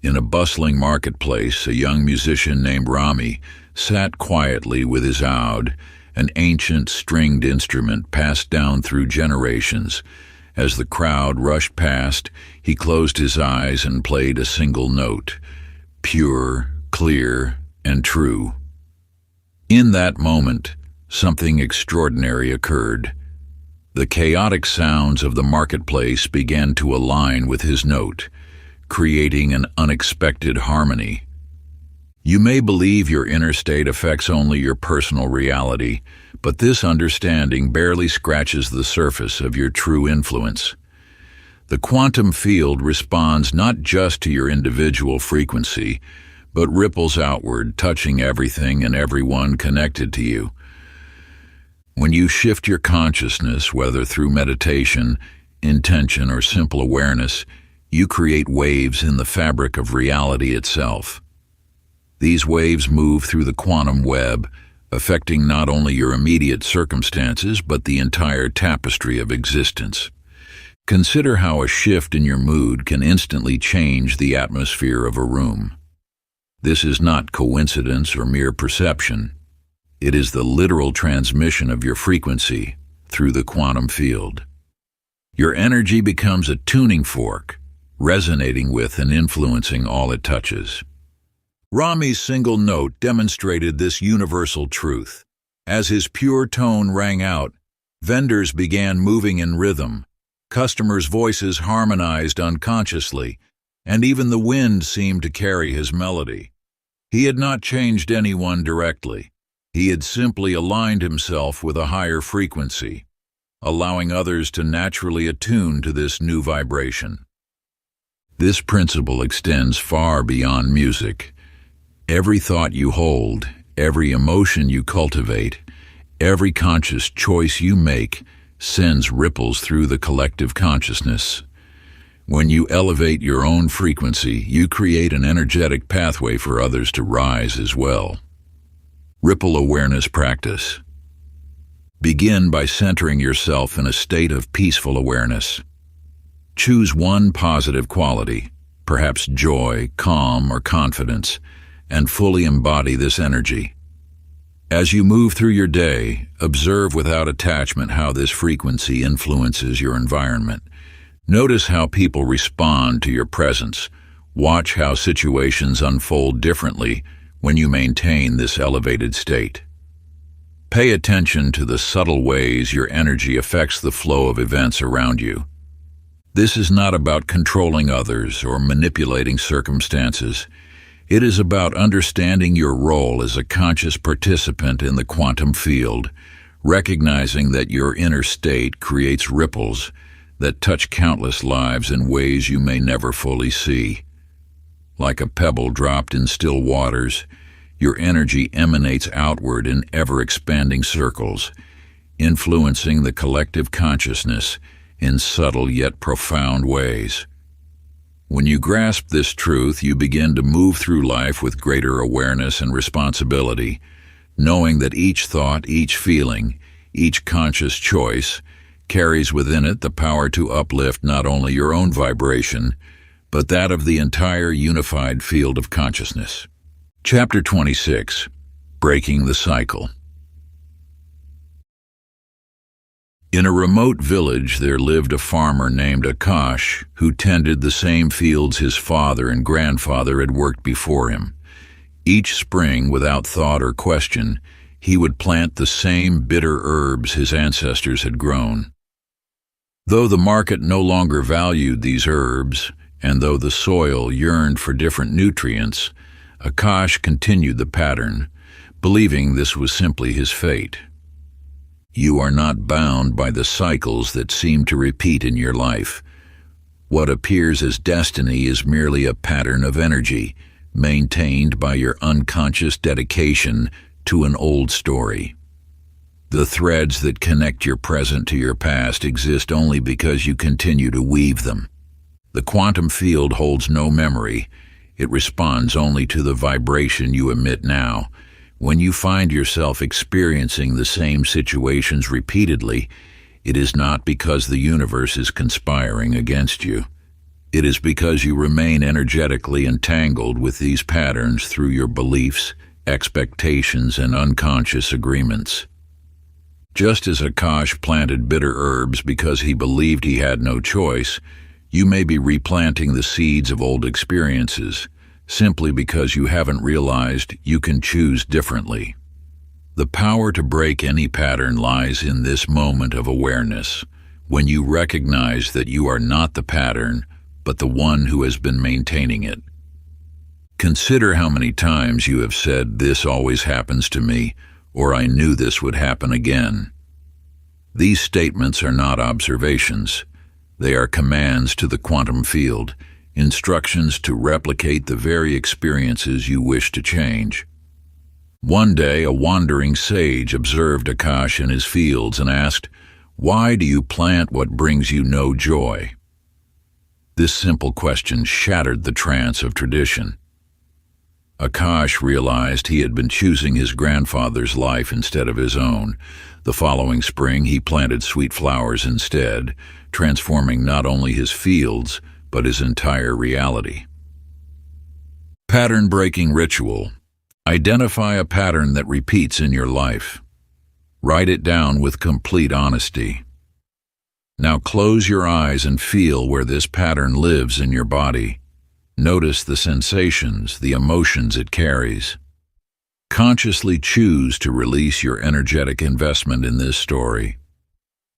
In a bustling marketplace, a young musician named Rami sat quietly with his oud, an ancient stringed instrument passed down through generations. As the crowd rushed past, he closed his eyes and played a single note, pure, clear, and true. In that moment, something extraordinary occurred. The chaotic sounds of the marketplace began to align with his note, creating an unexpected harmony. You may believe your inner state affects only your personal reality, but this understanding barely scratches the surface of your true influence. The quantum field responds not just to your individual frequency, but ripples outward, touching everything and everyone connected to you. When you shift your consciousness, whether through meditation, intention, or simple awareness, you create waves in the fabric of reality itself. These waves move through the quantum web, affecting not only your immediate circumstances, but the entire tapestry of existence. Consider how a shift in your mood can instantly change the atmosphere of a room. This is not coincidence or mere perception. It is the literal transmission of your frequency through the quantum field. Your energy becomes a tuning fork, resonating with and influencing all it touches. Rami's single note demonstrated this universal truth. As his pure tone rang out, vendors began moving in rhythm, customers' voices harmonized unconsciously, and even the wind seemed to carry his melody. He had not changed anyone directly. He had simply aligned himself with a higher frequency, allowing others to naturally attune to this new vibration. This principle extends far beyond music. Every thought you hold, every emotion you cultivate, every conscious choice you make sends ripples through the collective consciousness. When you elevate your own frequency, you create an energetic pathway for others to rise as well. Ripple awareness practice. Begin by centering yourself in a state of peaceful awareness. Choose one positive quality, perhaps joy, calm, or confidence, and fully embody this energy. As you move through your day, observe without attachment how this frequency influences your environment. Notice how people respond to your presence. Watch how situations unfold differently when you maintain this elevated state. Pay attention to the subtle ways your energy affects the flow of events around you. This is not about controlling others or manipulating circumstances. It is about understanding your role as a conscious participant in the quantum field, recognizing that your inner state creates ripples that touch countless lives in ways you may never fully see. Like a pebble dropped in still waters, your energy emanates outward in ever-expanding circles, influencing the collective consciousness in subtle yet profound ways. When you grasp this truth, you begin to move through life with greater awareness and responsibility, knowing that each thought, each feeling, each conscious choice carries within it the power to uplift not only your own vibration, but that of the entire unified field of consciousness. Chapter 26. Breaking the Cycle. In a remote village there lived a farmer named Akash who tended the same fields his father and grandfather had worked before him. Each spring, without thought or question, he would plant the same bitter herbs his ancestors had grown. Though the market no longer valued these herbs, and though the soil yearned for different nutrients, Akash continued the pattern, believing this was simply his fate. You are not bound by the cycles that seem to repeat in your life. What appears as destiny is merely a pattern of energy, maintained by your unconscious dedication to an old story. The threads that connect your present to your past exist only because you continue to weave them. The quantum field holds no memory. It responds only to the vibration you emit now. When you find yourself experiencing the same situations repeatedly, it is not because the universe is conspiring against you. It is because you remain energetically entangled with these patterns through your beliefs, expectations, and unconscious agreements. Just as Akash planted bitter herbs because he believed he had no choice, you may be replanting the seeds of old experiences, simply because you haven't realized you can choose differently. The power to break any pattern lies in this moment of awareness, when you recognize that you are not the pattern, but the one who has been maintaining it. Consider how many times you have said, "This always happens to me," or "I knew this would happen again." These statements are not observations. They are commands to the quantum field, instructions to replicate the very experiences you wish to change. One day, a wandering sage observed Akash in his fields and asked, "Why do you plant what brings you no joy?" This simple question shattered the trance of tradition. Akash realized he had been choosing his grandfather's life instead of his own. The following spring, he planted sweet flowers instead, transforming not only his fields, but his entire reality. Pattern-breaking ritual. Identify a pattern that repeats in your life. Write it down with complete honesty. Now close your eyes and feel where this pattern lives in your body. Notice the sensations, the emotions it carries. Consciously choose to release your energetic investment in this story.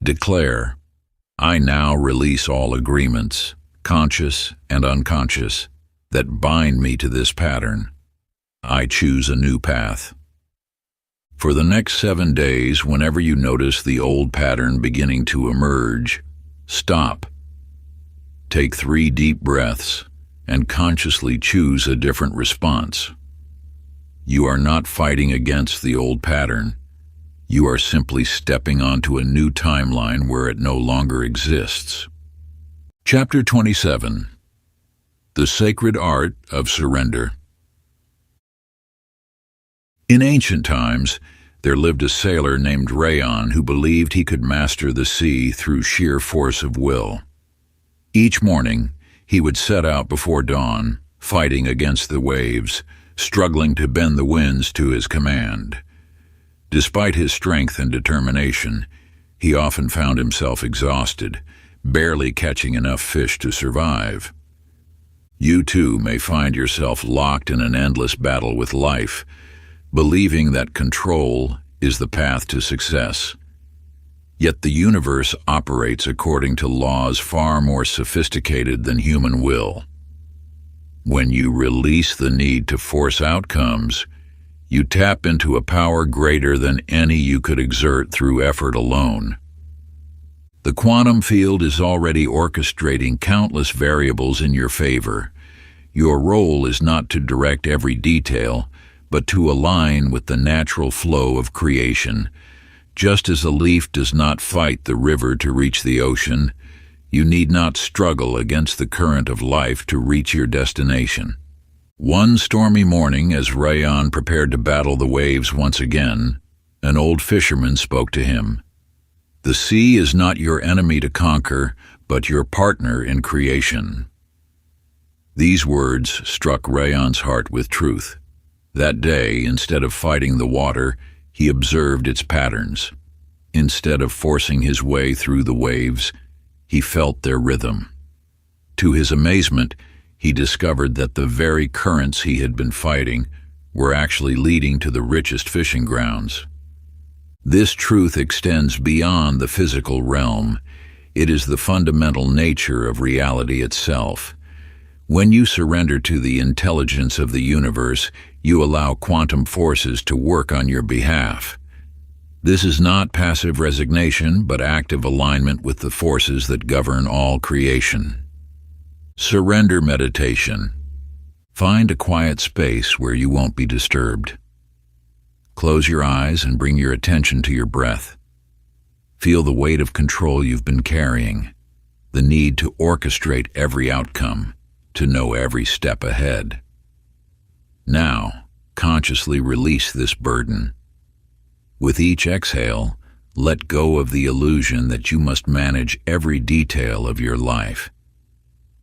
Declare, "I now release all agreements, conscious and unconscious, that bind me to this pattern. I choose a new path." For the next 7 days, whenever you notice the old pattern beginning to emerge, stop. Take 3 deep breaths and consciously choose a different response. You are not fighting against the old pattern. You are simply stepping onto a new timeline where it no longer exists. Chapter 27. The Sacred Art of Surrender. In ancient times, there lived a sailor named Rayon who believed he could master the sea through sheer force of will. Each morning, he would set out before dawn, fighting against the waves, struggling to bend the winds to his command. Despite his strength and determination, he often found himself exhausted, barely catching enough fish to survive. You too may find yourself locked in an endless battle with life, believing that control is the path to success. Yet the universe operates according to laws far more sophisticated than human will. When you release the need to force outcomes, you tap into a power greater than any you could exert through effort alone. The quantum field is already orchestrating countless variables in your favor. Your role is not to direct every detail, but to align with the natural flow of creation. Just as a leaf does not fight the river to reach the ocean, you need not struggle against the current of life to reach your destination. One stormy morning, as Rayan prepared to battle the waves once again, an old fisherman spoke to him. "The sea is not your enemy to conquer, but your partner in creation." These words struck Rayan's heart with truth. That day, instead of fighting the water, he observed its patterns. Instead of forcing his way through the waves, he felt their rhythm. To his amazement, he discovered that the very currents he had been fighting were actually leading to the richest fishing grounds. This truth extends beyond the physical realm. It is the fundamental nature of reality itself. When you surrender to the intelligence of the universe, you allow quantum forces to work on your behalf. This is not passive resignation, but active alignment with the forces that govern all creation. Surrender meditation. Find a quiet space where you won't be disturbed. Close your eyes and bring your attention to your breath. Feel the weight of control you've been carrying, the need to orchestrate every outcome, to know every step ahead. Now, consciously release this burden. With each exhale, let go of the illusion that you must manage every detail of your life.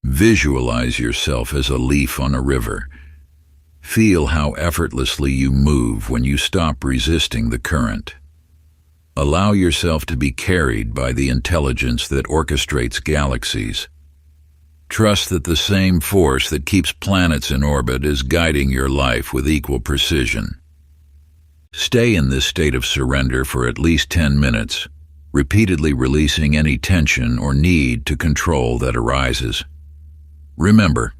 Visualize yourself as a leaf on a river. Feel how effortlessly you move when you stop resisting the current. Allow yourself to be carried by the intelligence that orchestrates galaxies. Trust that the same force that keeps planets in orbit is guiding your life with equal precision. Stay in this state of surrender for at least 10 minutes, repeatedly releasing any tension or need to control that arises. Remember,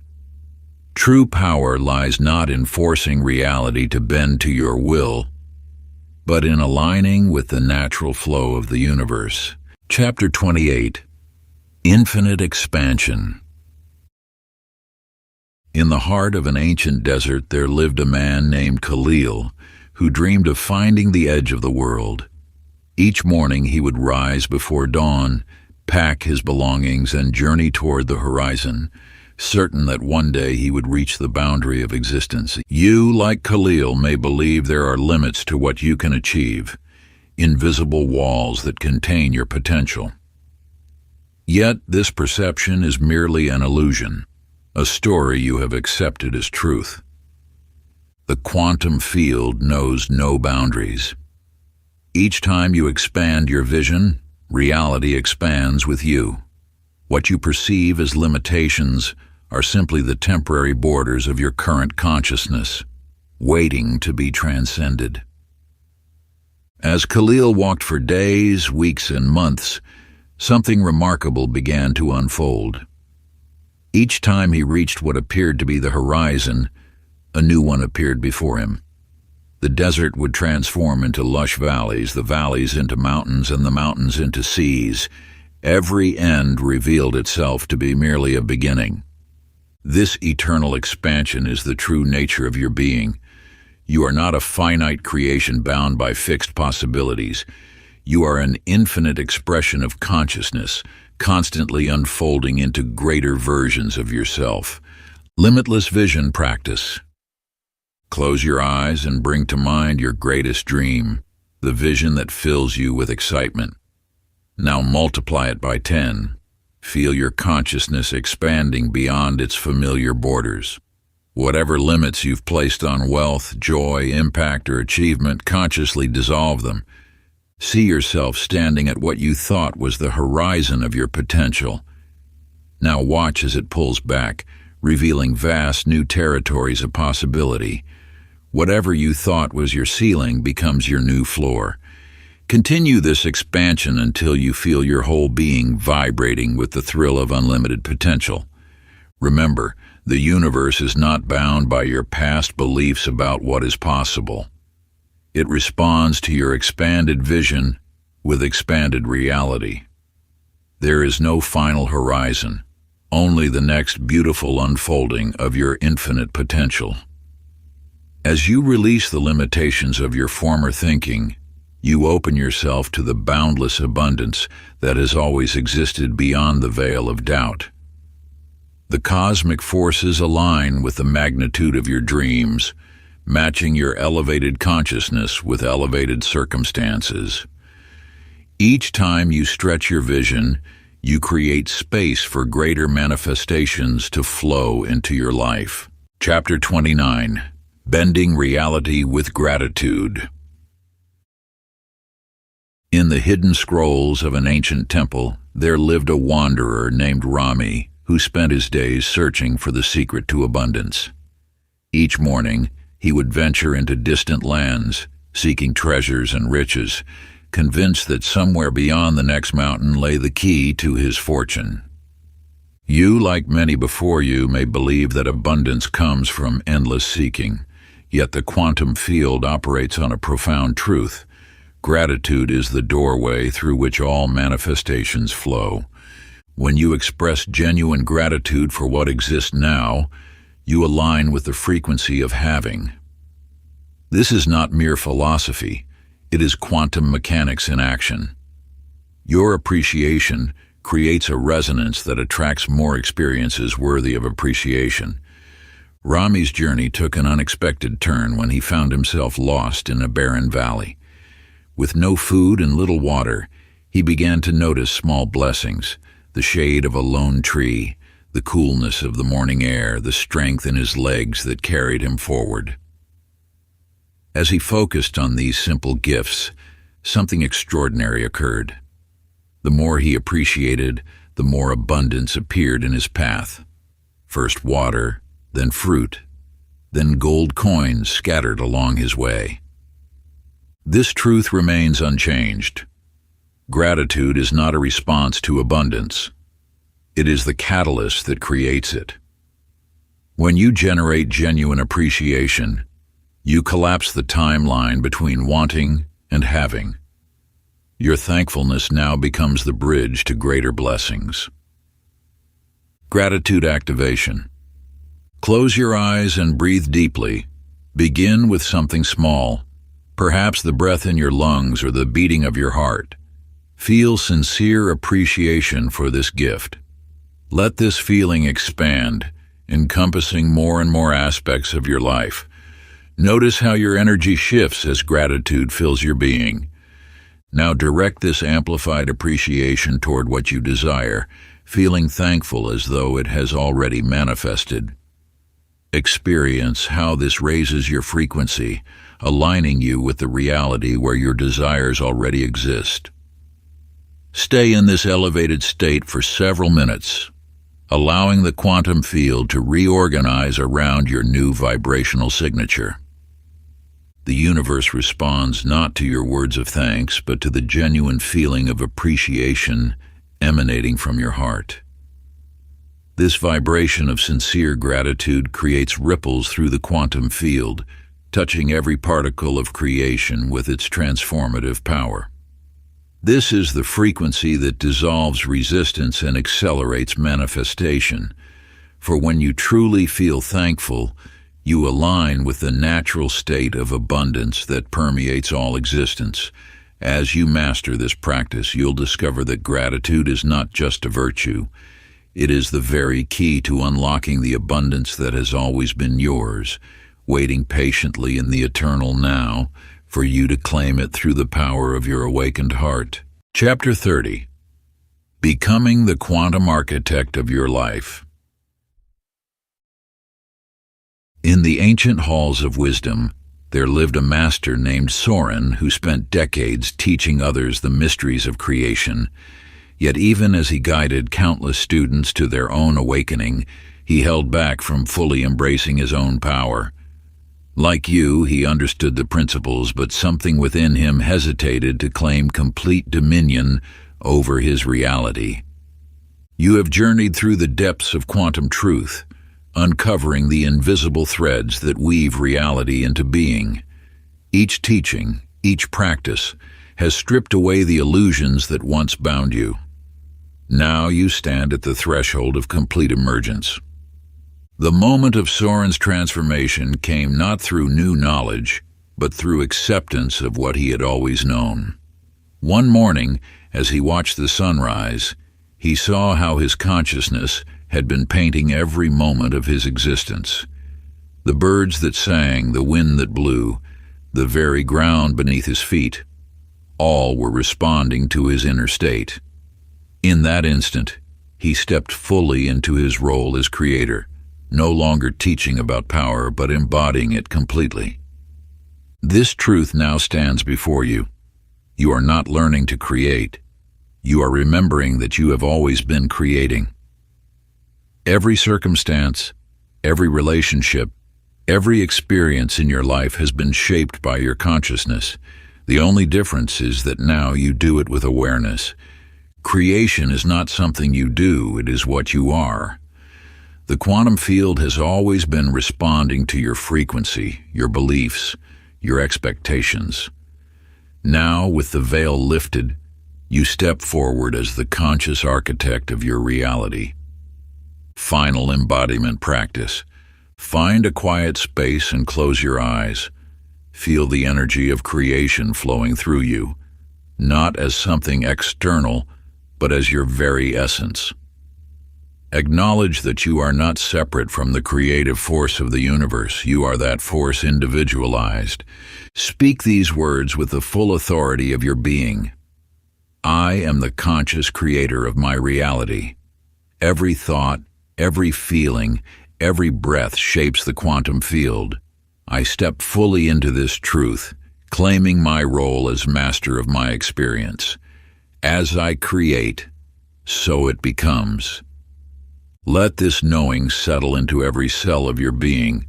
true power lies not in forcing reality to bend to your will, but in aligning with the natural flow of the universe. Chapter 28. Infinite Expansion. In the heart of an ancient desert there lived a man named Khalil, who dreamed of finding the edge of the world. Each morning he would rise before dawn, pack his belongings, and journey toward the horizon, certain that one day he would reach the boundary of existence. You, like Khalil, may believe there are limits to what you can achieve, invisible walls that contain your potential. Yet this perception is merely an illusion, a story you have accepted as truth. The quantum field knows no boundaries. Each time you expand your vision, reality expands with you. What you perceive as limitations are simply the temporary borders of your current consciousness, waiting to be transcended. As Khalil walked for days, weeks, and months, something remarkable began to unfold. Each time he reached what appeared to be the horizon, a new one appeared before him. The desert would transform into lush valleys, the valleys into mountains, and the mountains into seas. Every end revealed itself to be merely a beginning. This eternal expansion is the true nature of your being. You are not a finite creation bound by fixed possibilities. You are an infinite expression of consciousness, constantly unfolding into greater versions of yourself. Limitless vision practice. Close your eyes and bring to mind your greatest dream, the vision that fills you with excitement. Now multiply it by 10. Feel your consciousness expanding beyond its familiar borders. Whatever limits you've placed on wealth, joy, impact, or achievement, consciously dissolve them. See yourself standing at what you thought was the horizon of your potential. Now watch as it pulls back, revealing vast new territories of possibility. Whatever you thought was your ceiling becomes your new floor. Continue this expansion until you feel your whole being vibrating with the thrill of unlimited potential. Remember, the universe is not bound by your past beliefs about what is possible. It responds to your expanded vision with expanded reality. There is no final horizon, only the next beautiful unfolding of your infinite potential. As you release the limitations of your former thinking, you open yourself to the boundless abundance that has always existed beyond the veil of doubt. The cosmic forces align with the magnitude of your dreams, matching your elevated consciousness with elevated circumstances. Each time you stretch your vision, you create space for greater manifestations to flow into your life. Chapter 29. Bending Reality with Gratitude. In the hidden scrolls of an ancient temple, there lived a wanderer named Rami, who spent his days searching for the secret to abundance. Each morning, he would venture into distant lands, seeking treasures and riches, convinced that somewhere beyond the next mountain lay the key to his fortune. You, like many before you, may believe that abundance comes from endless seeking, yet the quantum field operates on a profound truth. Gratitude is the doorway through which all manifestations flow. When you express genuine gratitude for what exists now, you align with the frequency of having. This is not mere philosophy, it is quantum mechanics in action. Your appreciation creates a resonance that attracts more experiences worthy of appreciation. Rami's journey took an unexpected turn when he found himself lost in a barren valley. With no food and little water, he began to notice small blessings: the shade of a lone tree, the coolness of the morning air, the strength in his legs that carried him forward. As he focused on these simple gifts, something extraordinary occurred. The more he appreciated, the more abundance appeared in his path. First water, then fruit, then gold coins scattered along his way. This truth remains unchanged. Gratitude is not a response to abundance. It is the catalyst that creates it. When you generate genuine appreciation, you collapse the timeline between wanting and having. Your thankfulness now becomes the bridge to greater blessings. Gratitude activation. Close your eyes and breathe deeply. Begin with something small, perhaps the breath in your lungs or the beating of your heart. Feel sincere appreciation for this gift. Let this feeling expand, encompassing more and more aspects of your life. Notice how your energy shifts as gratitude fills your being. Now direct this amplified appreciation toward what you desire, feeling thankful as though it has already manifested. Experience how this raises your frequency, aligning you with the reality where your desires already exist. Stay in this elevated state for several minutes, allowing the quantum field to reorganize around your new vibrational signature. The universe responds not to your words of thanks, but to the genuine feeling of appreciation emanating from your heart. This vibration of sincere gratitude creates ripples through the quantum field, touching every particle of creation with its transformative power. This is the frequency that dissolves resistance and accelerates manifestation. For when you truly feel thankful, you align with the natural state of abundance that permeates all existence. As you master this practice, you'll discover that gratitude is not just a virtue. It is the very key to unlocking the abundance that has always been yours, waiting patiently in the eternal now for you to claim it through the power of your awakened heart. Chapter 30. Becoming the Quantum Architect of Your Life. In the ancient halls of wisdom, there lived a master named Soren who spent decades teaching others the mysteries of creation. Yet even as he guided countless students to their own awakening, he held back from fully embracing his own power. Like you, he understood the principles, but something within him hesitated to claim complete dominion over his reality. You have journeyed through the depths of quantum truth, uncovering the invisible threads that weave reality into being. Each teaching, each practice, has stripped away the illusions that once bound you. Now you stand at the threshold of complete emergence. The moment of Soren's transformation came not through new knowledge, but through acceptance of what he had always known. One morning, as he watched the sunrise, he saw how his consciousness had been painting every moment of his existence. The birds that sang, the wind that blew, the very ground beneath his feet, all were responding to his inner state. In that instant, he stepped fully into his role as creator, no longer teaching about power, but embodying it completely. This truth now stands before you. You are not learning to create. You are remembering that you have always been creating. Every circumstance, every relationship, every experience in your life has been shaped by your consciousness. The only difference is that now you do it with awareness. Creation is not something you do, it is what you are. The quantum field has always been responding to your frequency, your beliefs, your expectations. Now, with the veil lifted, you step forward as the conscious architect of your reality. Final embodiment practice. Find a quiet space and close your eyes. Feel the energy of creation flowing through you, not as something external, but as your very essence. Acknowledge that you are not separate from the creative force of the universe. You are that force individualized. Speak these words with the full authority of your being. I am the conscious creator of my reality. Every thought, every feeling, every breath shapes the quantum field. I step fully into this truth, claiming my role as master of my experience. As I create, so it becomes. Let this knowing settle into every cell of your being.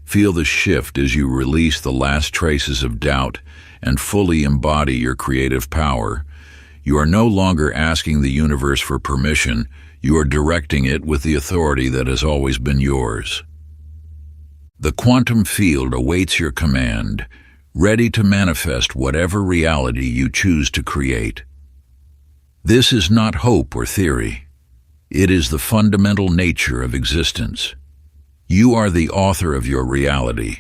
Feel the shift as you release the last traces of doubt and fully embody your creative power. You are no longer asking the universe for permission. You are directing it with the authority that has always been yours. The quantum field awaits your command, ready to manifest whatever reality you choose to create. This is not hope or theory. It is the fundamental nature of existence. You are the author of your reality,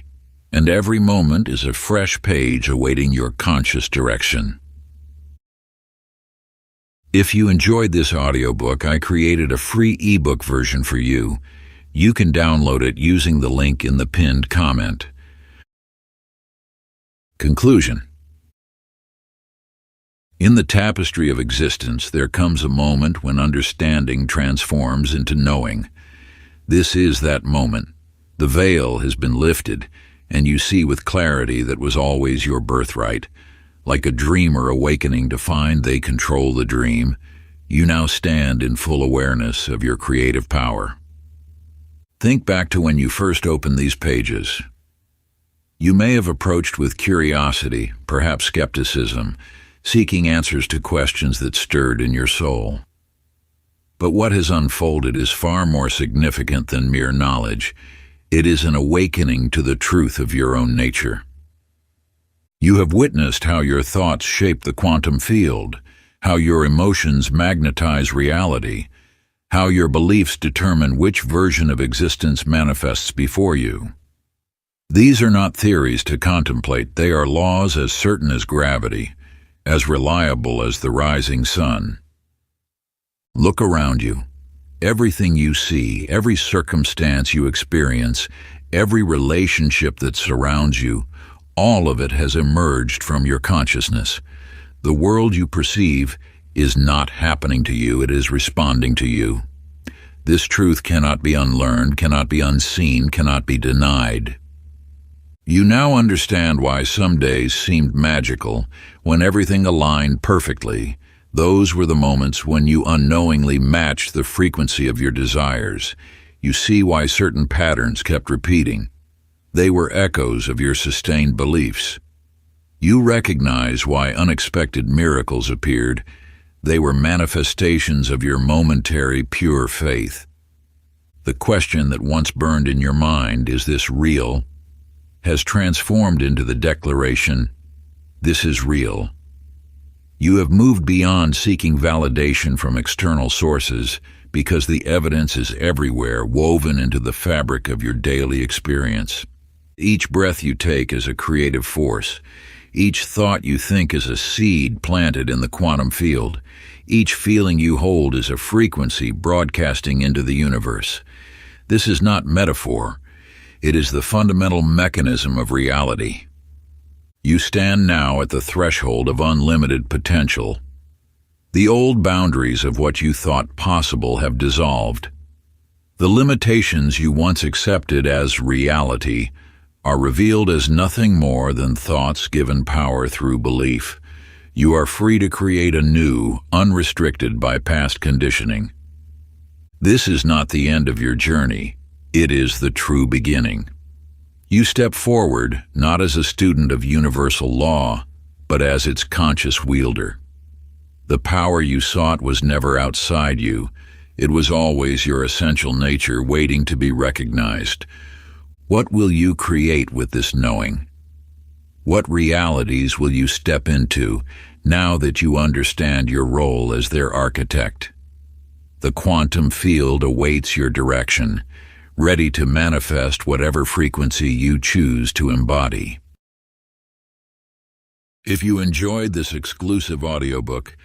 and every moment is a fresh page awaiting your conscious direction. If you enjoyed this audiobook, I created a free ebook version for you. You can download it using the link in the pinned comment. Conclusion. In the tapestry of existence, there comes a moment when understanding transforms into knowing. This is that moment. The veil has been lifted, and you see with clarity that was always your birthright. Like a dreamer awakening to find they control the dream, you now stand in full awareness of your creative power. Think back to when you first opened these pages. You may have approached with curiosity, perhaps skepticism, seeking answers to questions that stirred in your soul. But what has unfolded is far more significant than mere knowledge. It is an awakening to the truth of your own nature. You have witnessed how your thoughts shape the quantum field, how your emotions magnetize reality, how your beliefs determine which version of existence manifests before you. These are not theories to contemplate, they are laws as certain as gravity, as reliable as the rising sun. Look around you. Everything you see, every circumstance you experience, every relationship that surrounds you, all of it has emerged from your consciousness. The world you perceive is not happening to you, it is responding to you. This truth cannot be unlearned, cannot be unseen, cannot be denied. You now understand why some days seemed magical, when everything aligned perfectly. Those were the moments when you unknowingly matched the frequency of your desires. You see why certain patterns kept repeating. They were echoes of your sustained beliefs. You recognize why unexpected miracles appeared. They were manifestations of your momentary pure faith. The question that once burned in your mind, "Is this real?" has transformed into the declaration, "This is real." You have moved beyond seeking validation from external sources because the evidence is everywhere, woven into the fabric of your daily experience. Each breath you take is a creative force. Each thought you think is a seed planted in the quantum field. Each feeling you hold is a frequency broadcasting into the universe. This is not metaphor. It is the fundamental mechanism of reality. You stand now at the threshold of unlimited potential. The old boundaries of what you thought possible have dissolved. The limitations you once accepted as reality are revealed as nothing more than thoughts given power through belief. You are free to create anew, unrestricted by past conditioning. This is not the end of your journey. It is the true beginning. You step forward not as a student of universal law, but as its conscious wielder. The power you sought was never outside you. It was always your essential nature waiting to be recognized. What will you create with this knowing? What realities will you step into now that you understand your role as their architect? The quantum field awaits your direction, ready to manifest whatever frequency you choose to embody. If you enjoyed this exclusive audiobook,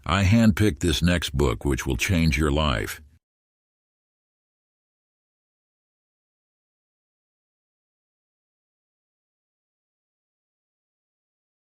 I handpicked this next book which will change your life.